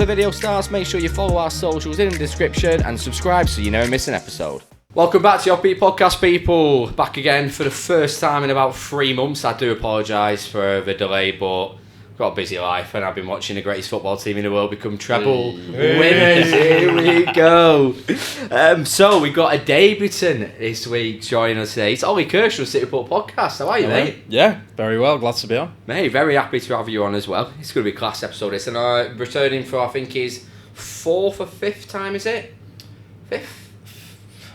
the video starts, make sure you follow our socials in the description and subscribe so you never miss an episode. Welcome back to your Beat Podcast, people. Back again for the first time in about 3 months. I do apologise for the delay, but I've got a busy life and I've been watching the greatest football team in the world become treble winners. Here we go. So we've got a debutant this week joining us today. It's Oli Kershaw, City Football Podcast. How are you, mate? Yeah, very well. Glad to be on. Mate, very happy to have you on as well. It's going to be a class episode. This, and returning for, I think, his 4th or 5th time, is it? 5th?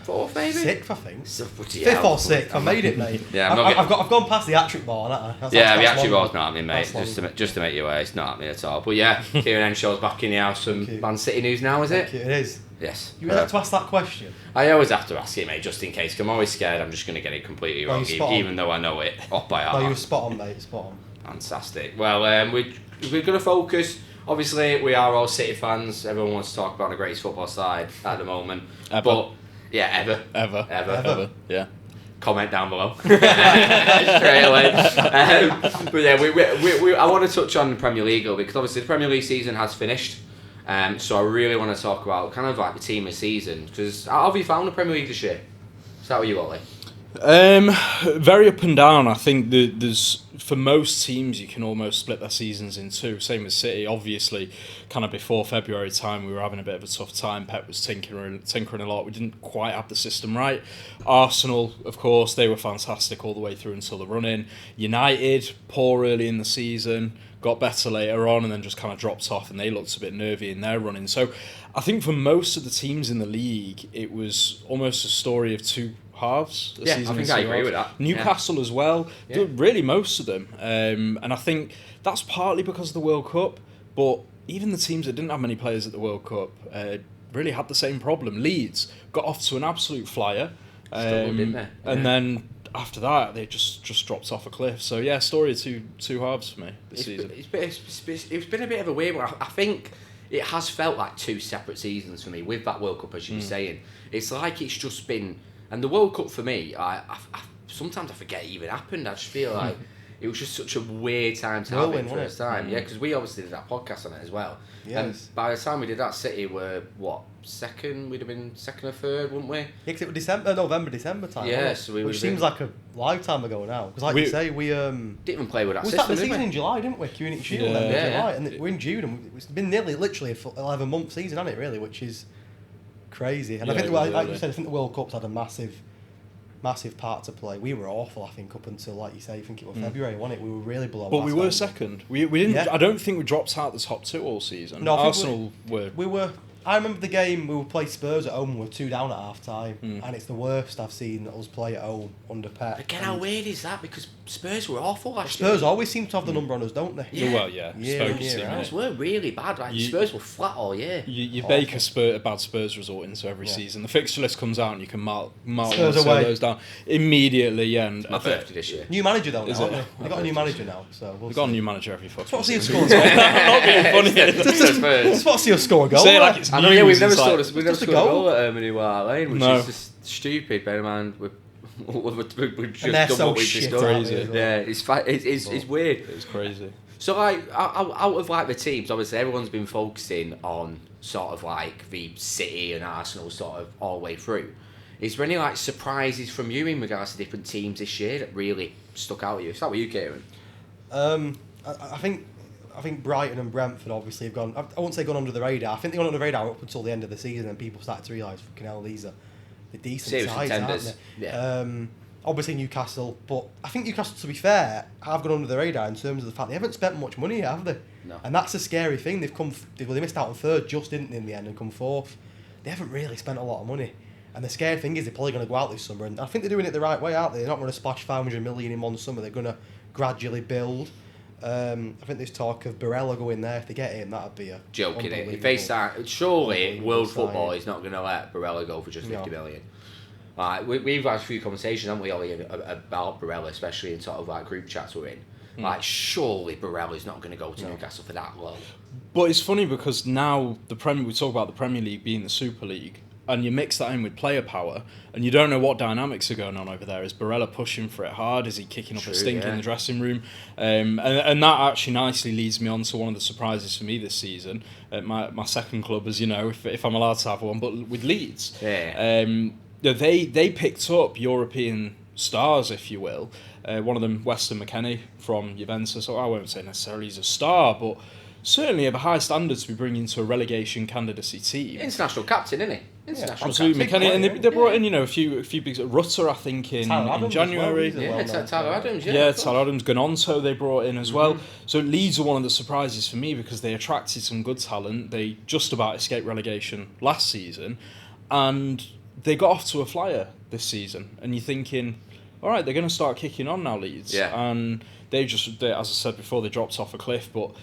4th, maybe? 6th, I think. So, 5th or 6th. I made it, mate. Yeah, I've gone past the hat-trick ball, haven't I? The hat-trick ball's not happening, mate. Just to make you aware, it's not happening at all. But yeah, Ciaran Henshaw's back in the house. Some Man City news now, is it? It is. Yes. You had to ask that question. I always have to ask it, mate, just in case. 'Cause I'm always scared I'm just going to get it completely wrong, even though I know it off by heart. No, you were spot on, mate. Spot on. Fantastic. Well, we're going to focus. Obviously, we are all City fans. Everyone wants to talk about the greatest football side at the moment. Ever. But yeah, ever. Yeah. Comment down below straight away. But yeah, I want to touch on the Premier League a little bit because obviously the Premier League season has finished. So I really want to talk about kind of like the team of the season because how have you found the Premier League this year? Start with you, Oli. Very up and down. I think there's for most teams you can almost split their seasons in two. Same with City. Obviously, kind of before February time, we were having a bit of a tough time. Pep was tinkering a lot. We didn't quite have the system right. Arsenal, of course, they were fantastic all the way through until the run-in. United, poor early in the season, got better later on, and then just kind of dropped off, and they looked a bit nervy in their running. So I think for most of the teams in the league, it was almost a story of two halves. Yeah, I think I agree with that. Newcastle as well. Yeah. Really, most of them. And I think that's partly because of the World Cup, but even the teams that didn't have many players at the World Cup really had the same problem. Leeds got off to an absolute flyer. Struggled, didn't they? Yeah. And then after that, they just dropped off a cliff. So yeah, story of two halves for me this season. It's been a bit of a weird one. I think it has felt like two separate seasons for me with that World Cup, as you were saying. It's like it's just been... And the World Cup for me, I sometimes I forget it even happened. I just feel like it was just such a weird time to have it the first time. Yeah, because we obviously did that podcast on it as well. Yes. And by the time we did that, City were, second? We'd have been second or third, wouldn't we? Yeah, 'cause it was November, December time. Yeah, so which seems like a lifetime ago now. Because you say, we... didn't even play with that system, we started the season in July, didn't we? Community Shield in July. And we're in June, and it's been literally an 11-month season, hasn't it, really? Which is... crazy. And I think, like you said, I think the World Cup's had a massive part to play. We were awful, I think, up until, like you say, I think it was February, wasn't it? We were really below. But we were second. We didn't. Yeah. I don't think we dropped out the top two all season. No, Arsenal were. We were. I remember the game we would play Spurs at home. We were 2 down at half time, and it's the worst I've seen us play at home under Pep. Again, how weird is that? Because Spurs were awful last year. Spurs always seem to have the number on us, don't they? Yeah. Well, yeah. Spurs were really bad. Like Spurs were flat all year. You bake a bad Spurs result into every season. The fixture list comes out, and you can mark those down immediatly. Yeah, and my birthday this year. New manager though, isn't it? We've got a new manager now, so we've got a new manager every fucking. What's your score? Not being funny. Just what's your score goal? Say it like it's I know. Yeah, we've never scored a goal at Lane, which is just stupid. Bear in mind, we've just done what we've just done. Yeah, it's weird. It's crazy. So like out of like the teams, obviously everyone's been focusing on sort of like the City and Arsenal sort of all the way through. Is there any like surprises from you in regards to different teams this year that really stuck out at you? Start with you, Ciaran. I think Brighton and Brentford obviously have gone... I won't say gone under the radar. I think they got under the radar up until the end of the season and people started to realise, fucking hell, these are the decent sides, aren't they? Yeah. Obviously Newcastle, but I think Newcastle, to be fair, have gone under the radar in terms of the fact they haven't spent much money, have they? No. And that's a scary thing. They missed out on third just, didn't they, in the end, and come fourth. They haven't really spent a lot of money. And the scary thing is they're probably going to go out this summer, and I think they're doing it the right way, aren't they? They're not going to splash 500 million in one summer. They're going to gradually build. I think there's talk of Barella going there. If they get him, that'd be a joking. If they start, surely world football is not going to let Barella go for just 50 million. Like we've had a few conversations, haven't we, Oli, about Barella, especially in sort of like group chats we're in. Like surely Barella's not going to go to Newcastle for that low. But it's funny because now we talk about the Premier League being the Super League. and you mix that in with player power, and you don't know what dynamics are going on over there. Is Barella pushing for it hard? Is he kicking up a stink in the dressing room? And that actually nicely leads me on to one of the surprises for me this season at my second club, as you know, if I'm allowed to have one, but with Leeds. They picked up European stars, if you will. One of them, Weston McKennie from Juventus. So I won't say necessarily he's a star, but certainly of a high standard to be bringing to a relegation candidacy team. International captain, isn't he? Absolutely, McKennie, and they brought in a few big Rutter, I think, in January. Tyler Adams. Tyler Adams, Gononto they brought in as well. So Leeds are one of the surprises for me because they attracted some good talent. They just about escaped relegation last season, and they got off to a flyer this season. And you're thinking, all right, they're going to start kicking on now, Leeds. And they, as I said before, they dropped off a cliff, but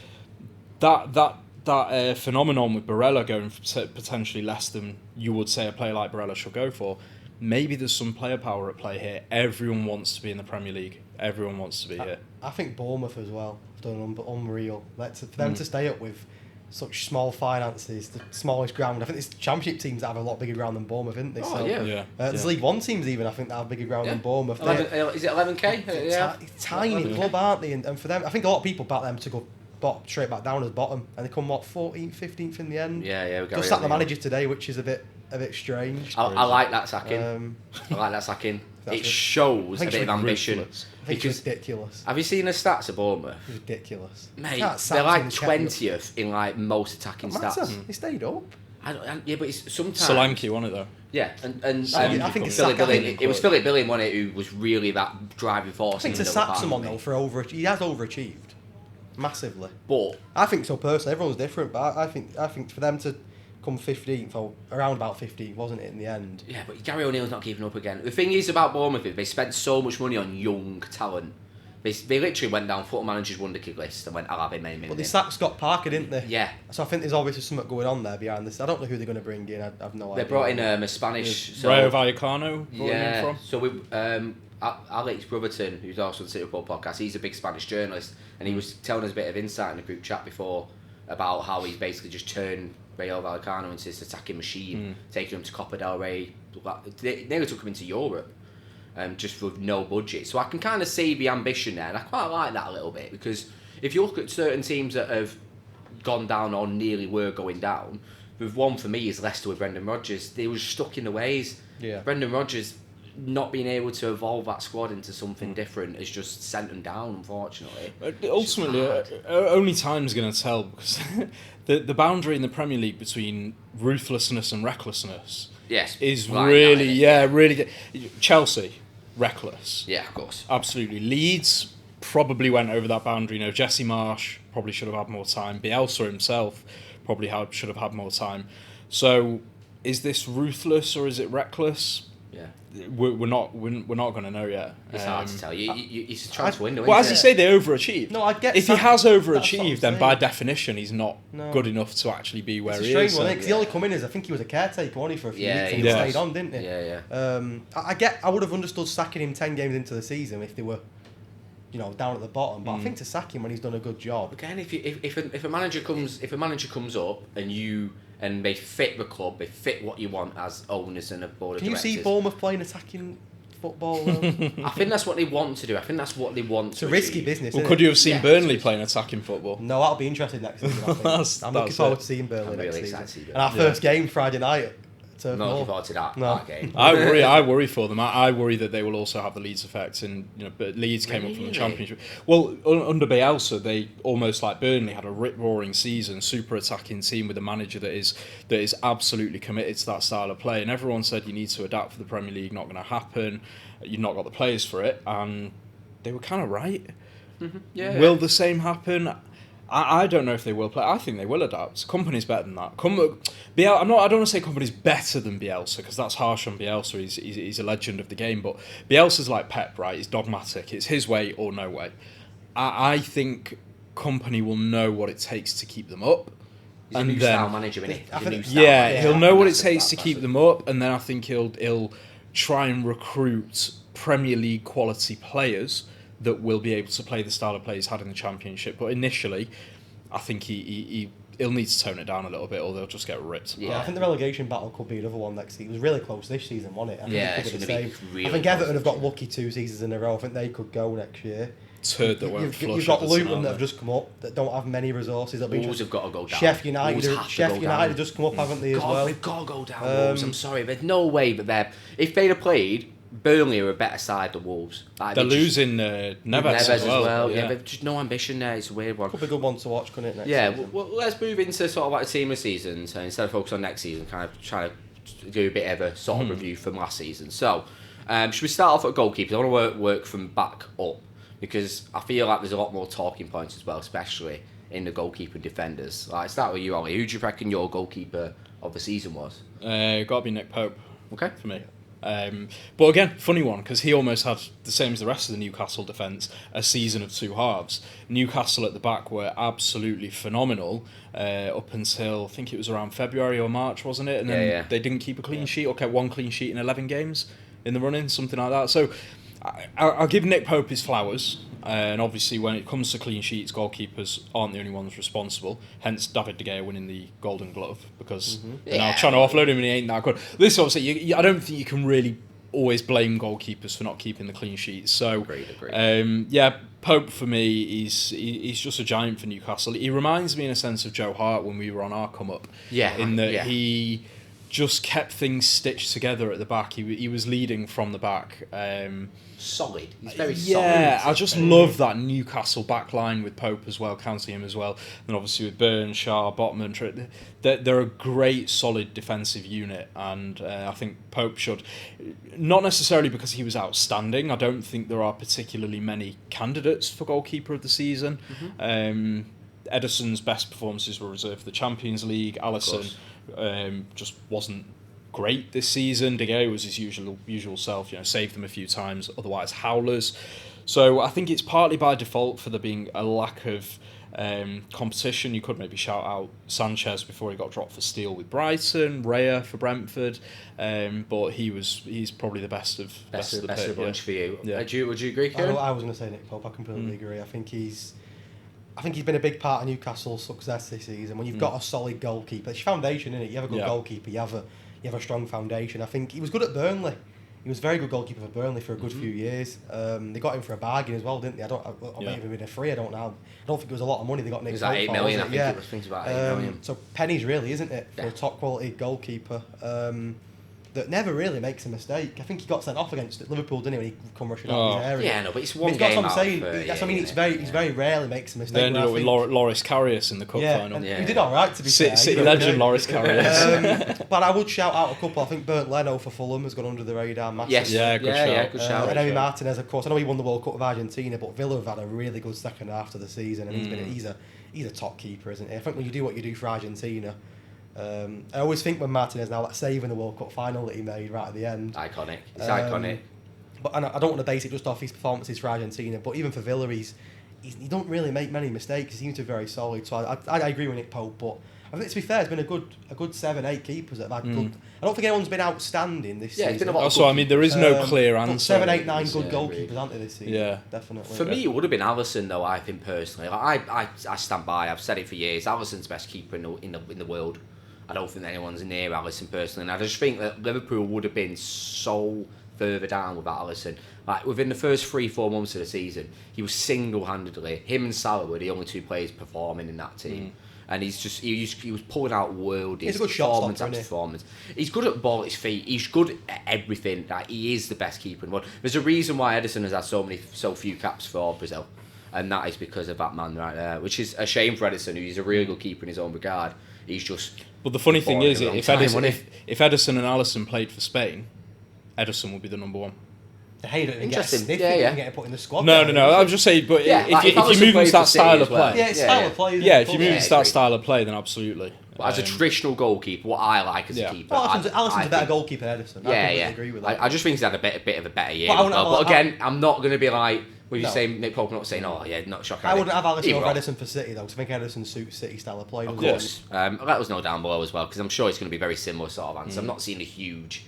that phenomenon with Barella going for potentially less than you would say a player like Barella should go for, maybe there's some player power at play here. Everyone wants to be in the Premier League. Everyone wants to be here. I think Bournemouth as well have done unreal. For them to stay up with such small finances, the smallest ground. I think there's Championship teams that have a lot bigger ground than Bournemouth, isn't they? There's League One teams even, I think, that have bigger ground than Bournemouth. Is it 11k? Tiny club, aren't they? And for them, I think a lot of people back them to go straight back down as bottom, and they come 14th, 15th in the end. Just sacked the manager today, which is a bit strange. I like that sacking. It shows a bit of ambition. I think it's ridiculous. Have you seen the stats of Bournemouth? Ridiculous, mate. They're like 20th in like most attacking stats. They stayed up. But it's sometimes Solanke won it though. Yeah, and I think it's Philip Billing. It was Philip Billing, wasn't it, who was really that driving force. I think to sack someone though he has overachieved massively. But I think so personally. Everyone's different, but I think for them to come 15th or around about 15th, wasn't it in the end? Yeah, but Gary O'Neill's not keeping up again. The thing is about Bournemouth, they spent so much money on young talent. They literally went down Football Manager's wonderkid list and went, I'll have him in. But they sacked Scott Parker, didn't they? Yeah. So I think there's obviously something going on there behind this. I don't know who they're going to bring in. I have no idea. They brought in a Spanish. Rayo Vallecano. Him from. So we Alex Brotherton, who's also on the City Report podcast, he's a big Spanish journalist, and he was telling us a bit of insight in the group chat before about how he's basically just turned Rayo Vallecano into this attacking machine, taking him to Copa del Rey. They nearly took him into Europe, just with no budget. So I can kind of see the ambition there, and I quite like that a little bit, because if you look at certain teams that have gone down or nearly were going down, the one for me is Leicester with Brendan Rodgers. They were stuck in the ways. Yeah. Brendan Rodgers not being able to evolve that squad into something different has just sent them down, unfortunately. Ultimately, only time's going to tell, because the boundary in the Premier League between ruthlessness and recklessness is really good. Chelsea, reckless. Yeah, of course. Absolutely. Leeds probably went over that boundary. Jesse Marsh probably should have had more time. Bielsa himself probably should have had more time. So, is this ruthless or is it reckless? Yeah, we're not going to know yet. It's hard to tell. It's a transfer window. Well, as you say, they overachieved. No, I get. If he has overachieved, then by definition he's not good enough to actually be where he is. Because he only come in as I think he was a caretaker only for a few weeks and he stayed on, didn't he? I would have understood sacking him 10 games into the season if they were, down at the bottom. But I think to sack him when he's done a good job. Again, if a manager comes up and they fit the club, they fit what you want as owners and a board of directors. Can you see Bournemouth playing attacking football though? I think that's what they want to do. It's a risky business. Well, could you have seen Burnley playing attacking football? No, that'll be interesting next season. I'm looking forward to seeing Burnley next season. And our first game Friday night. Not looking forward to that game. I worry for them. I worry that they will also have the Leeds effect, and but Leeds came up from the Championship. Well, under Bielsa, they almost like Burnley had a rip-roaring season, super attacking team with a manager that is absolutely committed to that style of play. And everyone said you need to adapt for the Premier League. Not going to happen. You've not got the players for it, and they were kind of right. Mm-hmm. Yeah. Will the same happen? I don't know if they will play. I think they will adapt. Company's better than that. I don't want to say Company's better than Bielsa, because that's harsh on Bielsa. He's a legend of the game. But Bielsa's like Pep, right? He's dogmatic. It's his way or no way. I think Company will know what it takes to keep them up. He's a new style manager, isn't he? He'll know what it takes to keep them up, and then I think he'll try and recruit Premier League quality players that will be able to play the style of play he's had in the Championship. But initially, I think he he'll need to tone it down a little bit, or they'll just get ripped. Yeah, I think the relegation battle could be another one next season. It was really close this season, wasn't it? I think Yeah, it could it's be going the to same. be really I think close Everton have got this lucky 2 seasons in a row. I think they could go next year. Turd that won't flush. You've got Everton, Luton that have aren't just come up that don't have many resources. Wolves have got to go down. Sheffield United, Wolves have to Sheffield go United down. have just come up, haven't they, as well? They've got to go down, Wolves. I'm sorry, there's no way that they're... If they'd have played, Burnley are a better side than Wolves. Like, they're losing Neves as well. well. Yeah, there's just no ambition there. It's a weird one. Could be a good one to watch, couldn't it? Next Yeah, season? well, let's move into sort of like the team of season. So instead of focus on next season, kind of trying to do a bit of a sort of review from last season. So, should we start off at goalkeepers? I want to work from back up because I feel like there's a lot more talking points as well, especially in the goalkeeper and defenders. Like, start with you, Ollie. Who do you reckon your goalkeeper of the season was? Got to be Nick Pope. Okay. For me. But again, funny one, because he almost had the same as the rest of the Newcastle defence, a season of 2 halves. Newcastle at the back were absolutely phenomenal up until, I think it was around February or March, wasn't it? And then they didn't keep a clean sheet, or kept 1 clean sheet in 11 games in the running, something like that. So I'll give Nick Pope his flowers. And obviously, when it comes to clean sheets, goalkeepers aren't the only ones responsible. Hence, David De Gea winning the Golden Glove, because they're now trying to offload him and he ain't that good. This obviously, I don't think you can really always blame goalkeepers for not keeping the clean sheets. So, Agreed. Yeah, Pope for me, he's just a giant for Newcastle. He reminds me in a sense of Joe Hart when we were on our come up. Yeah, in that he just kept things stitched together at the back. He was leading from the back. Solid. He's very solid. Yeah, I just love that Newcastle back line with Pope as well, counting him as well. And obviously with Burns, Shaw, Botman, they're a great, solid defensive unit. And I think Pope should, not necessarily because he was outstanding, I don't think there are particularly many candidates for goalkeeper of the season. Ederson's best performances were reserved for the Champions League. Alisson just wasn't great this season. De Gea was his usual self, saved them a few times, otherwise howlers. So I think it's partly by default for there being a lack of competition. You could maybe shout out Sanchez before he got dropped for Steele with Brighton, Raya for Brentford, but he's probably the best of the bunch for you. Yeah. Would you agree, Kieran? I was going to say Nick Pope. I completely agree. I think he's been a big part of Newcastle's success this season. When you've got a solid goalkeeper, it's your foundation, isn't it? You have a good goalkeeper, you have a strong foundation. I think he was good at Burnley. He was a very good goalkeeper for Burnley for a good few years. They got him for a bargain as well, didn't they? I might even been a free. I don't know. I don't think it was a lot of money they got Nick Pope for. It was like 8 million. I think it was things about 8 million. So pennies, really, isn't it, for a top quality goalkeeper that never really makes a mistake. I think he got sent off against Liverpool, didn't he, when he come rushing out of his area? Yeah, no, but it's one That's game what I'm saying. That's what I mean. He's very rarely makes a mistake. They ended up with Loris Karius in the cup final. He did all right, to be fair. City legend Loris Karius. But I would shout out a couple. I think Bernd Leno for Fulham has gone under the radar massively. Yes, good shout. And Emi Martinez, of course. I know he won the World Cup with Argentina, but Villa have had a really good second half of the season, and he's a top keeper, isn't he? I think when you do what you do for Argentina, I always think when Martinez now saving the World Cup final that he made right at the end. Iconic. It's iconic. But I don't want to base it just off his performances for Argentina, but even for Villa, he don't really make many mistakes. He seems to be very solid. So I agree with Nick Pope, but I think, to be fair, it's been a good 7-8 keepers that have had good. I don't think anyone's been outstanding this season. It's been a lot of also, I mean, there is no clear answer. 7, 8, 9 good goalkeepers, aren't there, this season? Yeah, definitely. For me, it would have been Alisson, though. I think personally, I stand by. I've said it for years. Alisson's best keeper in the world. I don't think anyone's near Alisson personally, and I just think that Liverpool would have been so further down without Alisson. Like within the first 3-4 months of the season, he was single-handedly, him and Salah were the only 2 players performing in that team. And he was pulling out worldy performance after performance. He's good at the ball at his feet. He's good at everything. Like, he is the best keeper in the world. There's a reason why Ederson has had so few caps for Brazil, and that is because of that man right there, which is a shame for Ederson, who's a really good keeper in his own regard. He's just. But the funny thing is, if Ederson and Alisson played for Spain, Ederson would be the number 1. The hater didn't get Interesting. sniffed, Yeah. didn't get put in the squad. No. I was just saying, but if you move into that style of play, it's style of play. if you move into that style of play, then absolutely. But as a traditional goalkeeper, what I like as a keeper, well, Alisson's a better goalkeeper than Ederson. I completely agree with that. I just think he's had a bit of a better year. But again, I'm not going to be like. When you say Nick Pope, not saying, not shocking. I wouldn't have Alisson over Ederson for City, though, because I think Ederson suits City style of play. Of course. Let us know down below as well, because I'm sure it's going to be very similar sort of answer. I'm not seeing a huge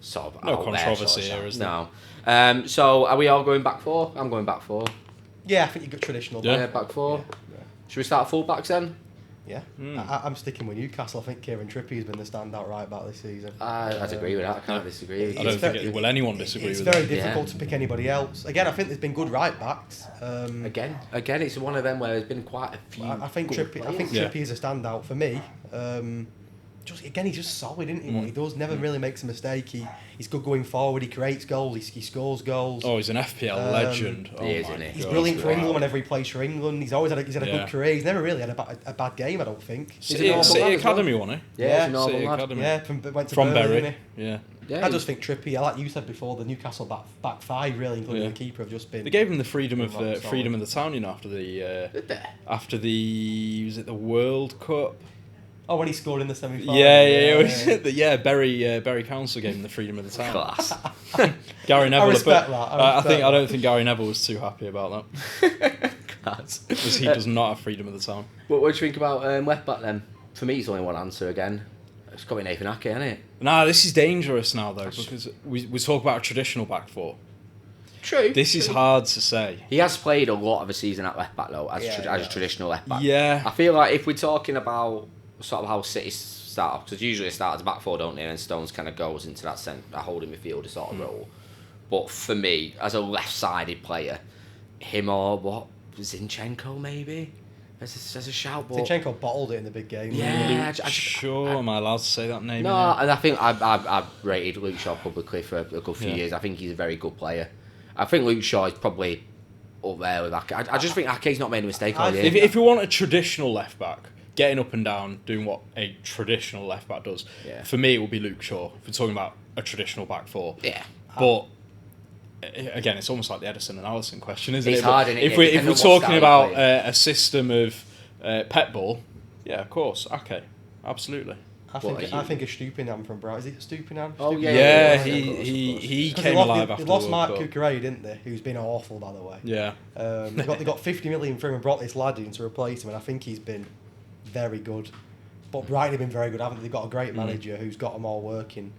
sort of no controversy here, is there? No. So, are we all going back 4? I'm going back 4. Yeah, I think you've got traditional. Back 4. Yeah. Should we start full backs then? Yeah, I'm sticking with Newcastle. I think Kieran Trippier's been the standout right back this season. I'd agree with that. I can't disagree. I don't think will anyone disagree with that. It's very difficult to pick anybody else. Again, I think there's been good right backs. Again, it's one of them where there's been quite a few. I think Trippier's a standout for me. He's just solid, isn't he? What he does, never really makes a mistake. He's good going forward. He creates goals. He scores goals. Oh, he's an FPL legend. He is, isn't he? He's brilliant for England whenever he plays for England. He's always had a good career. He's never really had a bad game, I don't think. City Academy, wasn't he? Yeah, City Academy. Yeah, went to from Bury. Bury. Yeah. I just think Trippier, like you said before, the Newcastle back five, really, including the keeper, have just been. They gave him the freedom of the town, after the was it the World Cup? Oh, when he scored in the semi-final. Yeah. Berry Council gave him the freedom of the town. Class. Gary Neville. I respect that. I don't think Gary Neville was too happy about that. Class. Because he does not have freedom of the town. What do you think about left back then? For me, it's only one answer again. It's got to be Nathan Ake, isn't it? Nah, this is dangerous now though, because we talk about a traditional back four. True. This is hard to say. He has played a lot of a season at left back though, as a traditional left back. Yeah. I feel like if we're talking about sort of how City start off, because usually they start as back four, don't they? And then Stones kind of goes into that holding midfielder sort of role. But for me, as a left-sided player, him or Zinchenko maybe? As a shout. But Zinchenko bottled it in the big game. Yeah. Am I allowed to say that name? No, and I think I've rated Luke Shaw publicly for a good few years. I think he's a very good player. I think Luke Shaw is probably up there with Ake. I just think Ake's not made a mistake all year. If you want a traditional left back, getting up and down, doing what a traditional left back does, for me it will be Luke Shaw. If we're talking about a traditional back four. Yeah. But again, it's almost like the Edison and Alisson question, isn't it? It's hard, isn't it? If we're talking about a system of pet ball, yeah, of course, okay, absolutely. I think a Stupinam from Brighton. Is it Stupinam? Oh yeah. He came alive after they lost Mark Cup. Cucurella, didn't they? Who's been awful, by the way. Yeah. They got 50 million for him and brought this lad in to replace him, and I think he's been very good. But Brighton have been very good, haven't they? They've got a great manager who's got them all working.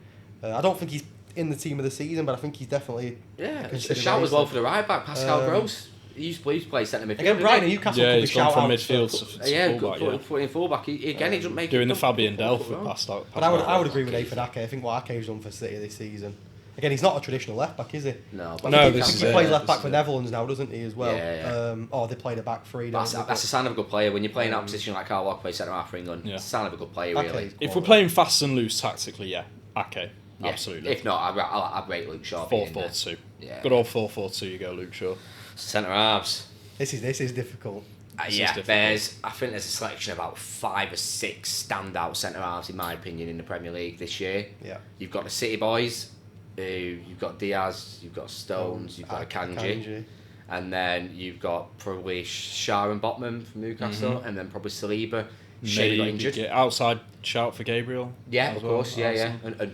I don't think he's in the team of the season, but I think he's definitely a shout as well for the right back, Pascal Gross. He used to play centre midfield. Again, Brighton and Newcastle could be he's gone shout from outs midfield to fullback. Putting fullback. He doesn't make doing it the Fabian Delph passed out. But I would agree with Nathan Ake. I think what Ake's done for City this season. Again, he's not a traditional left back, is he? No. He plays left back for Netherlands now, doesn't he, as well? They played a back three. That's a sign of a good player. When you're playing that position like Carl Walker plays centre half for England, it's a sign of a good player, really. If we're playing fast and loose tactically, Ake. Yeah. Absolutely. If not, I'd rate Luke Shaw. 4-4-2. Yeah. Good old 4-4-2. You go, Luke Shaw. Centre halves. This is difficult. I think there's a selection of about 5 or 6 standout centre halves in my opinion in the Premier League this year. Yeah. You've got the City boys. You've got Diaz. You've got Stones. You've got Akanji. And then you've got probably Sharon Botman from Newcastle, and then probably Saliba. Shea got injured. Outside shout for Gabriel. Yeah, of course. Yeah. And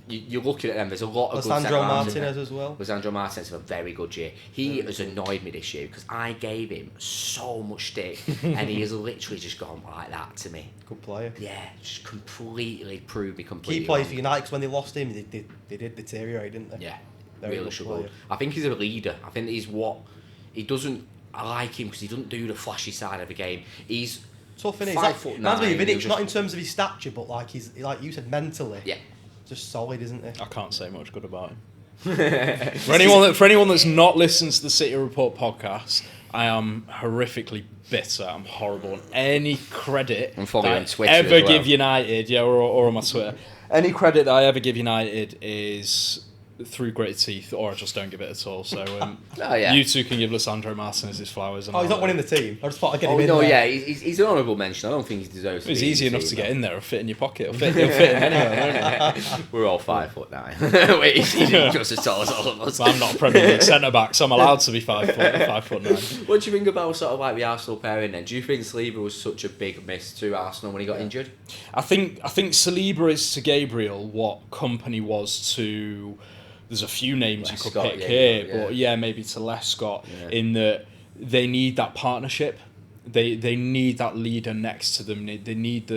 you're looking at them. There's a lot of Lisandro good Martinez as well. Lisandro Martinez had a very good year. He has annoyed me this year because I gave him so much stick, and he has literally just gone like that to me. Good player. Yeah, just completely proved me completely. Key plays wrong. for United 'cause when they lost him, they did deteriorate, didn't they? Yeah, Very really good struggled. player. I think he's a leader. I think he's what he doesn't. I like him because he doesn't do the flashy side of the game. He's tough, innit? 5'9". Not in terms of his stature, but like you said, mentally. Yeah. Just solid, isn't he? I can't say much good about him. For anyone that's not listened to the City Report podcast, I am horrifically bitter. I'm horrible. And any credit I'm following that on Twitter I ever as well. give United, or on my Twitter, any credit that I ever give United is through gritted teeth, or I just don't give it at all. So you two can give Lisandro Martinez his flowers. And he's not winning the team. I just thought I'd get him in no, there. yeah, he's an honourable mention. I don't think he deserves. It's to be easy in the enough team, to get in there. It'll fit in your pocket. It'll fit in anywhere. Won't it? We're all 5'9". Wait, he's just as tall as all of us. I'm not a Premier League centre back, so I'm allowed to be 5'9". What do you think about sort of like the Arsenal pairing then? Do you think Saliba was such a big miss to Arsenal when he got injured? I think Saliba is to Gabriel what Company was to. There's a few names you could pick here, but maybe to Lescott, in that they need that partnership. They need that leader next to them. They need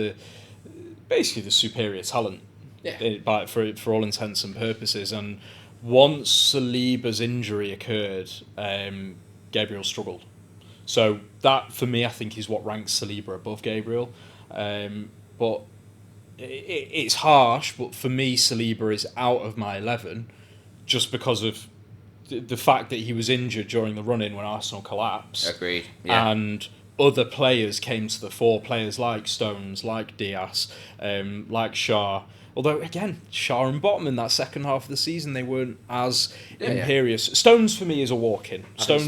basically the superior talent, for all intents and purposes. And once Saliba's injury occurred, Gabriel struggled. So that, for me, I think is what ranks Saliba above Gabriel. But it's harsh, but for me, Saliba is out of my 11 just because of the fact that he was injured during the run-in when Arsenal collapsed. Agreed. Yeah. And other players came to the fore, players like Stones, like Diaz, like Shaw. Although, again, Shaw and Botman, that second half of the season, they weren't as imperious. Stones, for me, is a walk-in. I think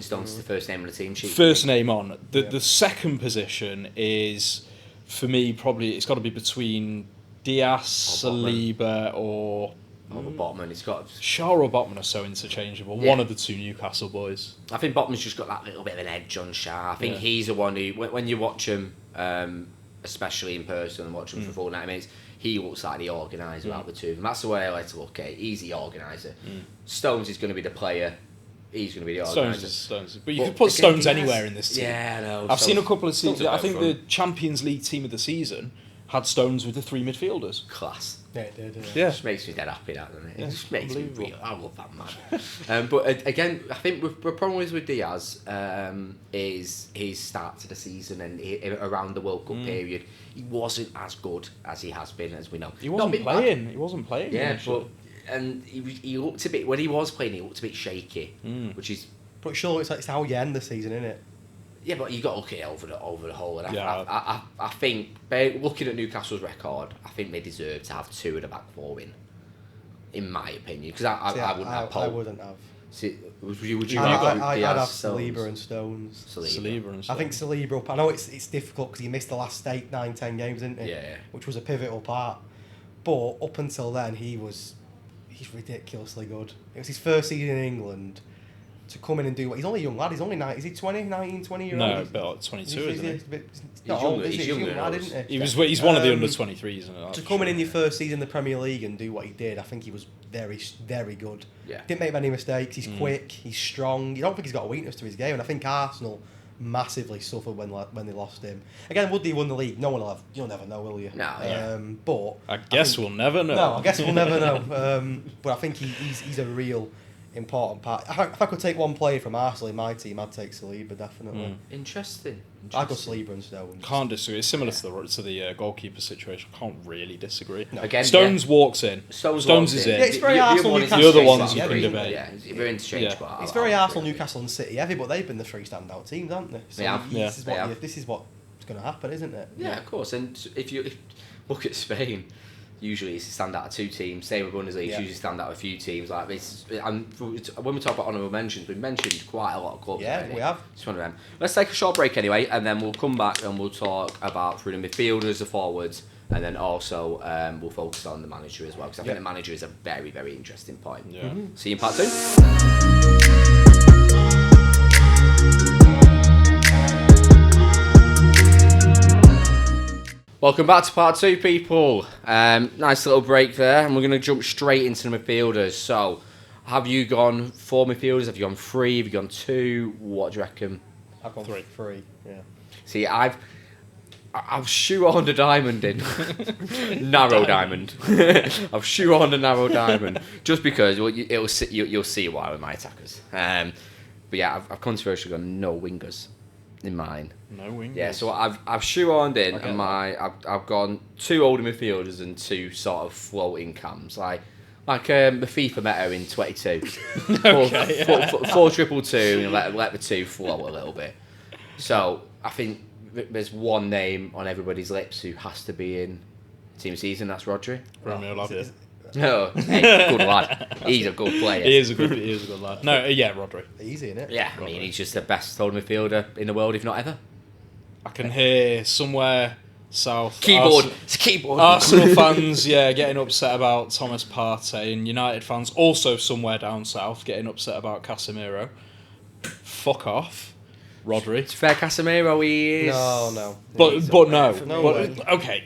Stones is the first name on the team sheet. First name on. The second position is, for me, probably, it's got to be between Diaz, Saliba, or Botman. It's got Shaw or Botman are so interchangeable. Yeah. One of the two Newcastle boys. I think Botman's just got that little bit of an edge on Shaw. I think he's the one who, when you watch him, especially in person and watch him for full 90 minutes, he looks like the organiser out of the two of them. That's the way I like to look at it. He's the organiser. Stones is going to be the player. He's going to be the organiser. Stones. But you could put Stones anywhere in this team. Yeah, I know. I've seen a couple of seasons. I think the the Champions League team of the season had Stones with the 3 midfielders. class. Yeah, it did. Yeah. It just makes me dead happy, that, doesn't it? Yeah, It just makes me unbelievable. real. I love that man. But again, I think the problem is with Diaz is his start to the season and around the World Cup period, he wasn't as good as he has been, as we know. He wasn't playing. He wasn't playing. Yeah, actually. and he looked a bit, when he was playing, he looked a bit shaky, which is. But sure, it's how you end the season, isn't it? Yeah, but you got to look at it over the whole. And Yeah. I think, looking at Newcastle's record, I think they deserve to have two of the back four in my opinion. Because I wouldn't have Pope. I wouldn't have. See, would you I'd Diaz, have Stones? Saliba and Stones. Saliba and I stuff. think Saliba up. I know it's difficult because he missed the last 8, 9, 10 games, didn't he? Yeah. Which was a pivotal part. But up until then, he's ridiculously good. It was his first season in England. To come in and do what he's only a young lad. He's only 9. Is he 20, 19, 20 year old? No, about 22, isn't he? He's not old, is he? He's He's a young younger lad, than us. isn't he? He's one of the under 23s. To come in your first season in the Premier League and do what he did, I think he was very, very good. Yeah. Didn't make many mistakes. He's quick. He's strong. You don't think he's got a weakness to his game, and I think Arsenal massively suffered when they lost him. Again, would he win the league? No one will have. You'll never know, will you? No. Yeah. But I guess we'll never know. no, I guess we'll never know. But I think he's a real important part. If I could take one player from Arsenal in my team, I'd take Saliba, definitely. Interesting. I'd go Saliba and Stones. Can't disagree. It's similar to the goalkeeper situation. Can't really disagree. No. Again, Stones walks in. Stones is in. in. Yeah, it's very Arsenal, one is Newcastle. The other ones Yeah, you can yeah, debate. Yeah, it's very interchangeable. Yeah. It's very Arsenal, Newcastle and City heavy, but they've been the 3 standout teams, haven't they? So Yeah. this is They have. this is what's going to happen, isn't it? Yeah, of course. And if you look at Spain, usually it's a stand out of 2 teams. Same with Bundesliga, it's usually stand out of a few teams. Like this, and when we talk about honourable mentions, we've mentioned quite a lot of clubs. Yeah, already. we have. It's one of them. Let's take a short break anyway, and then we'll come back and we'll talk about through the midfielders, the forwards, and then also we'll focus on the manager as well, because I think the manager is a very, very interesting point. Yeah. See you in part 2. Welcome back to part 2, people. Nice little break there, and we're going to jump straight into the midfielders. So, have you gone 4 midfielders? Have you gone 3? Have you gone 2? What do you reckon? I've gone 3. Yeah. See, I've shoehorned a diamond in. Narrow diamond. I've shoehorned a narrow diamond. Just because you'll see why with my attackers. But yeah, I've controversially gone no wingers in mine. No wingers. Yeah, so I've shoehorned in, Okay. and I've gone 2 older midfielders and 2 sort of floating cams, like the FIFA meta in 22. 4-2-2, and let the 2 float a little bit. So I think there's one name on everybody's lips who has to be in team season. That's Rodri. Romeo Lavia. No, hey, good lad. He's a good player. He is a good lad. No, yeah, Rodri. Easy, innit? Yeah, I mean he's just the best holding midfielder in the world, if not ever. I can hear somewhere south. Keyboard. It's a keyboard. Arsenal fans, getting upset about Thomas Partey, and United fans also somewhere down south getting upset about Casemiro. Fuck off, Rodri. It's fair, Casemiro. He is. No. But no. No But, way. okay.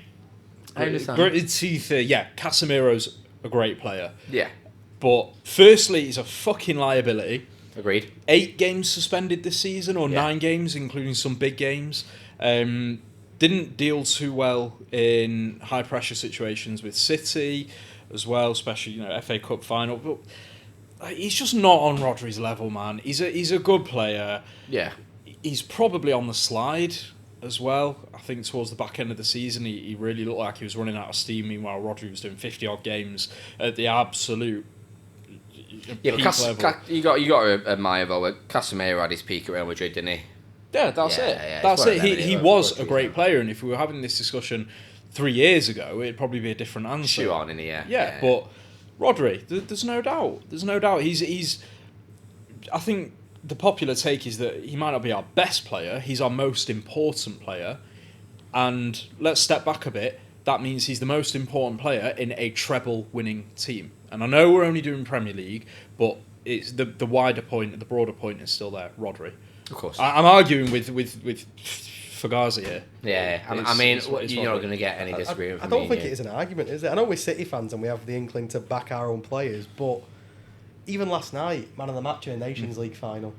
I understand. Gritted teeth. Yeah, Casemiro's a great player, Yeah, but firstly, he's a fucking liability. agreed. 8 games suspended this season, or 9 games, including some big games. Didn't deal too well in high pressure situations with City as well, especially FA Cup final. But he's just not on Rodri's level, man. He's a good player. Yeah. he's probably on the slide as well. I think towards the back end of the season, he really looked like he was running out of steam. Meanwhile, Rodri was doing 50-odd games at the absolute peak level. You got to admire though. Casemiro had his peak at Real Madrid, didn't he? Yeah, that's it. Yeah, That's it. He was a great player, and if we were having this discussion 3 years ago, it'd probably be a different answer. Shoe on in here. Yeah, but Rodri, there's no doubt. There's no doubt. He's. I think the popular take is that he might not be our best player. He's our most important player, and let's step back a bit. That means he's the most important player in a treble-winning team. And I know we're only doing Premier League, but it's the wider point, the broader point is still there. Rodri. Of course. I'm arguing with Fugazi here. Yeah, I mean, you're not going to get any disagreement from I don't me think here. it is an argument, is it? I know we're City fans and we have the inkling to back our own players, but even last night, man of the match in a Nations League final.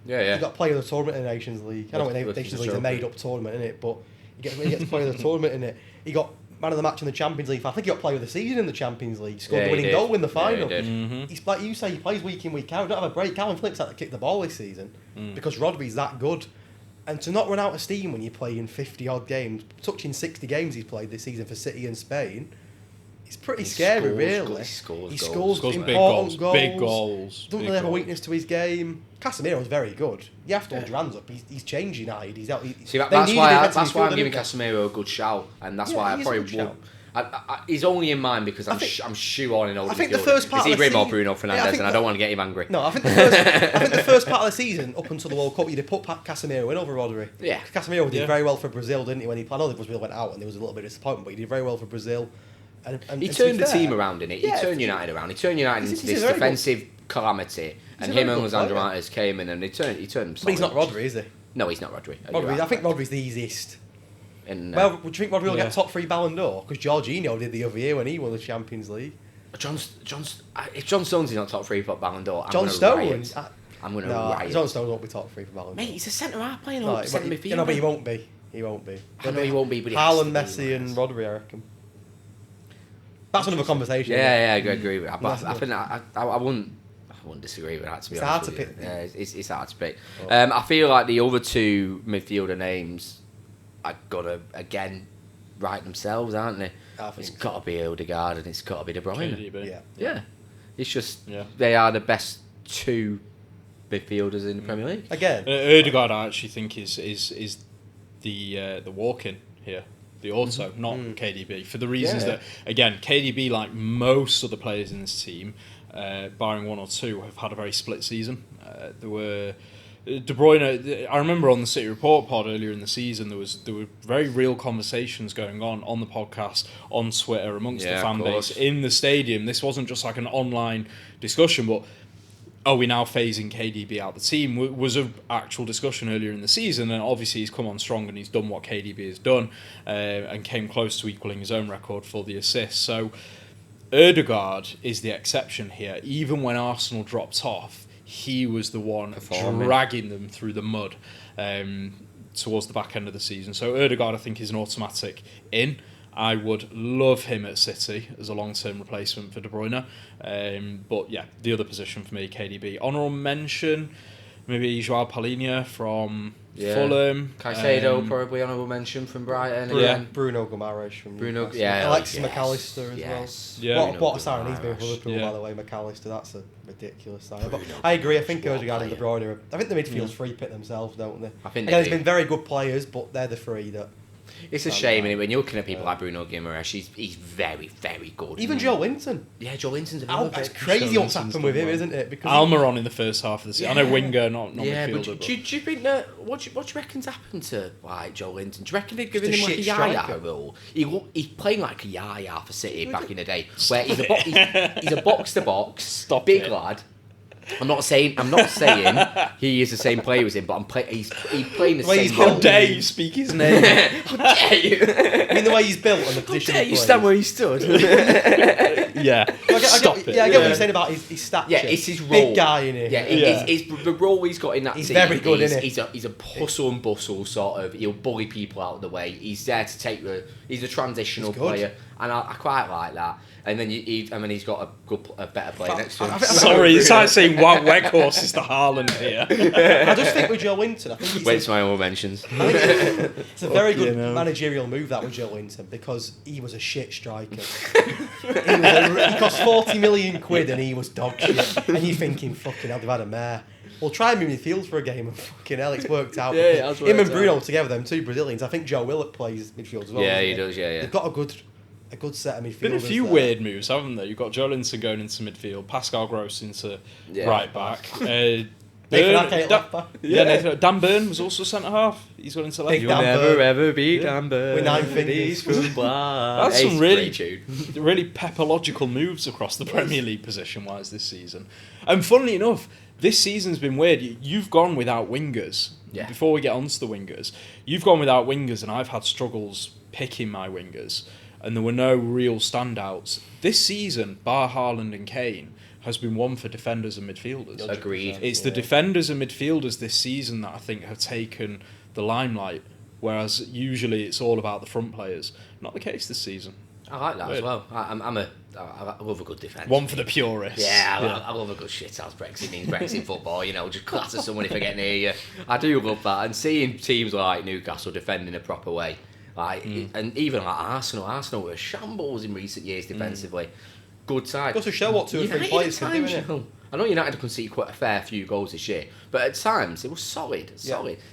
Yeah. You got player of the tournament in the Nations League. I know Nations League's a made-up tournament, isn't it? But he gets player of the tournament in it. He got man of the match in the Champions League. I think he got player of the season in the Champions League. Scored the winning goal in the final. Yeah, he did. He's like you say, he plays week in, week out. Don't have a break. Calvin Phillips had to kick the ball this season because Rodri's that good. And to not run out of steam when you're playing 50-odd games, touching 60 games he's played this season for City and Spain, it's pretty scary, really. He scores important big goals. Doesn't really have a weakness to his game. Casemiro's very good. You have to hold your hands up. He's changed United. He's out. See, that's why I'm giving Casemiro a good shout, and that's why I probably won't. He's only in mind because I'm shoehorning Oli. I think the first part of the season, season, Bruno Fernandes, and I don't want to get him angry. No, I think the first part of the season up until the World Cup, you'd have put Casemiro in over Rodri. Yeah, Casemiro did very well for Brazil, didn't he? When I know that Brazil went out and there was a little bit of disappointment, but he did very well for Brazil. And he turned the team around, didn't he? He turned United around. He turned United into this defensive calamity, and him and Lisandro Martinez came in and he turned them. But he's not Rodri, is he? No, he's not Rodri. I think Rodri's the easiest. And, well, would you think Rodri will get top 3 Ballon d'Or? Because Jorginho did the other year when he won the Champions League. if John Stones is not top 3 for Ballon d'Or, I'm going to riot. John Stones won't be top 3 for Ballon d'Or. Mate, he's a centre-half playing centre midfielder. But he won't be. He won't be. I know he won't be, but he Haaland, Messi and Rodri, I reckon. That's another conversation. Yeah, I agree with that. But I think I wouldn't disagree with that, to be honest. It's hard to pick. Yeah, it's hard to pick. I feel like the other two midfielder names are got to, again, write themselves, aren't they? It's got to be Odegaard and it's got to be De Bruyne. Yeah. It's just, they are the best two midfielders in the Premier League. Again. Odegaard, I actually think, is the walk-in here. The auto, not KDB, for the reasons that, again, KDB, like most other players in this team, barring one or two, have had a very split season. There were De Bruyne. I remember on the City Report pod earlier in the season, there were very real conversations going on the podcast, on Twitter, amongst the fan base, in the stadium. This wasn't just like an online discussion, but are we now phasing KDB out the team? Was an actual discussion earlier in the season, and obviously he's come on strong and he's done what KDB has done, and came close to equaling his own record for the assists. So Odegaard is the exception here. Even when Arsenal dropped off, he was the one dragging them through the mud towards the back end of the season. So Odegaard, I think, is an automatic in. I would love him at City as a long-term replacement for De Bruyne. But yeah, the other position for me, KDB. Honourable mention, maybe Joao Palhinha from Fulham. Caicedo, probably honourable mention from Brighton. Bruno Guimaraes from Newcastle. Alexis McAllister as well. What a sign he's been for Liverpool, by the way, McAllister. That's a ridiculous sign. But I agree, I think Odegaard and De Bruyne I think the midfield's free pick themselves, don't they? I think there's been very good players, but they're the three that... It's a shame, when you're looking at people like Bruno Guimaraes, he's very, very good. Even Joe Linton. Yeah, Joe Linton's it's crazy what's happened with him, isn't it? Because Almiron in the first half of the season. I know winger, not midfielder. But do you think that what do you reckon's happened to Joe Linton? Do you reckon they've given him like a Yaya role? He's playing like a Yaya for City back in the day, where he's a box to box, big lad. I'm not saying he is the same player as him, but he's playing the same role. How dare you speak his name? How dare you? I mean, the way he's built and the position. How dare you stand where he stood? Yeah. Stop it. Yeah, I get what you're saying about his stature. Yeah, it's his role. Big guy in it. It's the role he's got in that team. He's very good, isn't he? He's a hustle and bustle sort of. He'll bully people out of the way. He's there to take he's a transitional player. and I quite like that. And then he's got a better player next to him. Sorry, it's like saying Wild Weghorse is the Haaland here. I just think with Joe Linton, I think he's Wait to my own mentions. it's a very good managerial move that with Joe Linton, because he was a shit striker. He cost 40 million quid and he was dog shit. And you're thinking, fucking hell, they've had a mare. We'll try him in midfield for a game, and fucking hell, it's worked out. Yeah, it has worked him and Bruno out. Together, them two Brazilians. I think Joe Willett plays midfield as well. Yeah, he does. Yeah. They've got a good set of midfielders. Been a few there. weird moves, haven't there? You've got Joe Linton going into midfield, Pascal Gross into right back. Nathan Ake left back. Dan Burn was also centre half. He's gone into left. Big Dan Burn. ever be Dan Burn. With 9 fingers. That's some really pepological moves across the Premier League position-wise this season. And funnily enough, this season's been weird. You've gone without wingers. Yeah. Before we get onto the wingers, you've gone without wingers, and I've had struggles picking my wingers, and there were no real standouts. This season, bar Haaland and Kane, has been one for defenders and midfielders. Agreed. It's the defenders and midfielders this season that I think have taken the limelight, whereas usually it's all about the front players. Not the case this season. I like that as well. I love a good defence. One for the purists. Yeah, I love a good shithouse Brexit means Brexit football, just clatter someone if I get near you. I do love that. And seeing teams like Newcastle defending a proper way, and even like Arsenal were shambles in recent years defensively. Good side. Goes to show what 2 or 3 players can do, innit? I know United have conceded quite a fair few goals this year, but at times it was solid.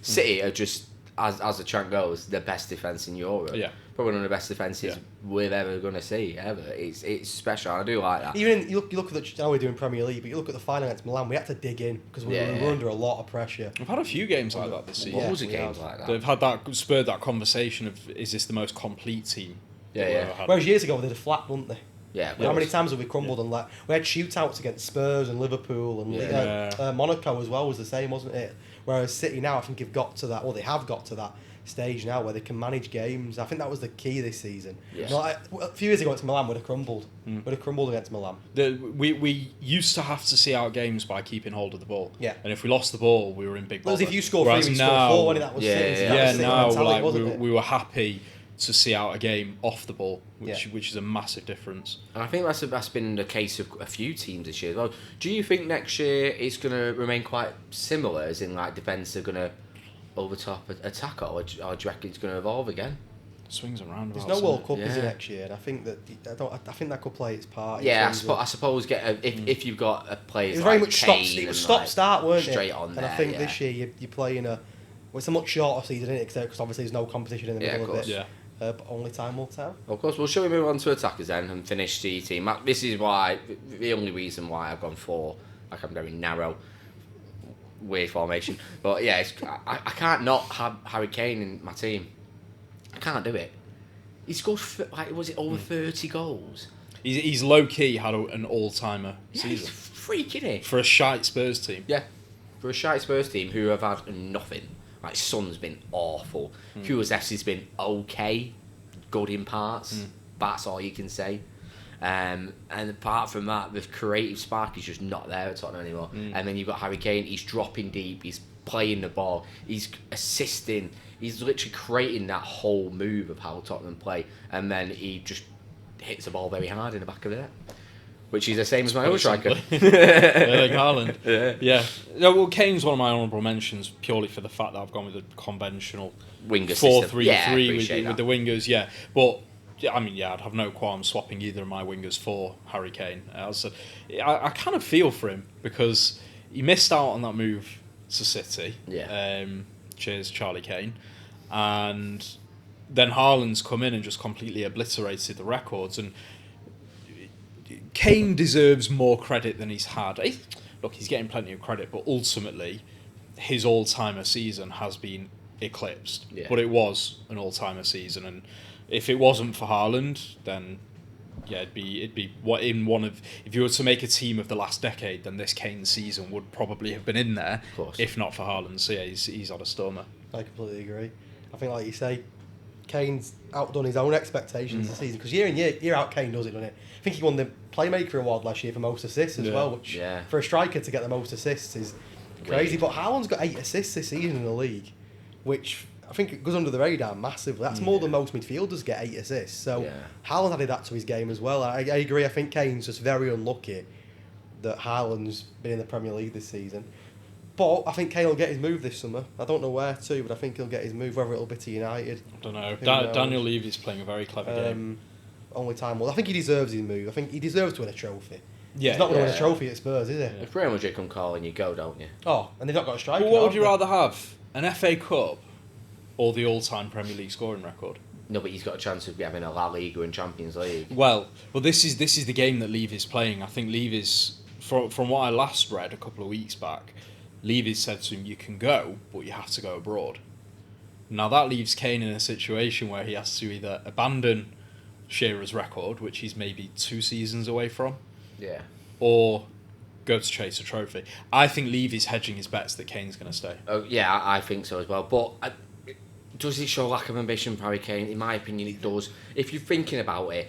City are just, as the chant goes, the best defence in Europe. Yeah. Probably one of the best defences we're ever going to see, ever. It's special. I do like that. Even you look at the, I know we're doing Premier League, but you look at the final against Milan, we had to dig in because we were under a lot of pressure. We've had a few games like that this season. Loads of games like that. They've had spurred that conversation of, is this the most complete team? Yeah. ever had? Whereas years ago they did a flat, wouldn't they? Yeah. How many times have we crumbled and we had shootouts against Spurs and Liverpool and Monaco as well was the same, wasn't it? Whereas City now, I think have got to that, they have got to that stage now where they can manage games. I think that was the key this season. Yes. A few years ago against Milan, we'd have crumbled. We'd have crumbled against Milan. We used to have to see out games by keeping hold of the ball. Yeah. And if we lost the ball, we were in big bother. If you score 3, we score 4, and that was we were happy to see out a game off the ball, which is a massive difference. And I think that's been the case of a few teams this year as well. Do you think next year it's going to remain quite similar, as in like defence are going to overtop attack, or do you reckon it's going to evolve again? Swings around. There's no World Cup is it next year, and I think that could play its part. Yeah, I suppose if you've got a player, it was very like much Kane it was stop-start, weren't it? Straight on and there, I think this year you're playing it's a much shorter season, isn't it? Because obviously there's no competition in the middle of it. Yeah. But only time will tell. Of course. Well, shall we move on to attackers then and finish the team? This is the only reason why I've gone for I'm very narrow weird formation. But yeah, I can't not have Harry Kane in my team. I can't do it. He scored was it over 30 goals? He's low key had an all timer season. He's freaking it for a shite Spurs team. Yeah, for a shite Spurs team who have had nothing. Like Son's been awful. Kulusevski's been okay, good in parts. That's all you can say. And apart from that, the creative spark is just not there at Tottenham anymore. And then you've got Harry Kane. He's dropping deep. He's playing the ball. He's assisting. He's literally creating that whole move of how Tottenham play. And then he just hits the ball very hard in the back of the net. Which is the same as my other striker. Like Haaland. Yeah. No, well, Kane's one of my honourable mentions purely for the fact that I've gone with a conventional winger 4-3-3 with the wingers. Yeah, but I'd have no qualm swapping either of my wingers for Harry Kane. I kind of feel for him because he missed out on that move to City. Yeah. Cheers, Charlie Kane, and then Haaland's come in and just completely obliterated the records and. Kane deserves more credit than he's had. Look, he's getting plenty of credit, but ultimately, his all-timer season has been eclipsed. Yeah. But it was an all-timer season, and if it wasn't for Haaland, then it'd be what in one of. If you were to make a team of the last decade, then this Kane season would probably have been in there, of course. If not for Haaland. So yeah, he's had a stormer. I completely agree. I think, like you say, Kane's outdone his own expectations this season because year out Kane does it, doesn't it? I think he won the Playmaker Award last year for most assists as well, which for a striker to get the most assists is crazy. But Haaland's got 8 assists this season in the league, which I think it goes under the radar massively. That's more than most midfielders get 8 assists. So Haaland added that to his game as well. I agree. I think Kane's just very unlucky that Haaland's been in the Premier League this season. But I think Kane will get his move this summer. I don't know where to, but I think he'll get his move, whether it'll be to United. I don't know. Daniel Levy's playing a very clever game. Only time will. I think he deserves his move. I think he deserves to win a trophy. Yeah, he's not going to win a trophy at Spurs, is he? If Real Madrid come calling, you go, don't you? Oh, and they've not got a striker. But what would you rather have? An FA Cup or the all-time Premier League scoring record? No, but he's got a chance of having a La Liga and Champions League. Well, this is the game that Levy's playing. I think Levy's, from what I last read a couple of weeks back, Levy said to him, you can go, but you have to go abroad. Now that leaves Kane in a situation where he has to either abandon Shearer's record, which he's maybe 2 seasons away from, or go to chase a trophy. I think Levy's hedging his bets that Kane's going to stay. Oh yeah, I think so as well. But does it show lack of ambition for Harry Kane? In my opinion, it does. If you're thinking about it,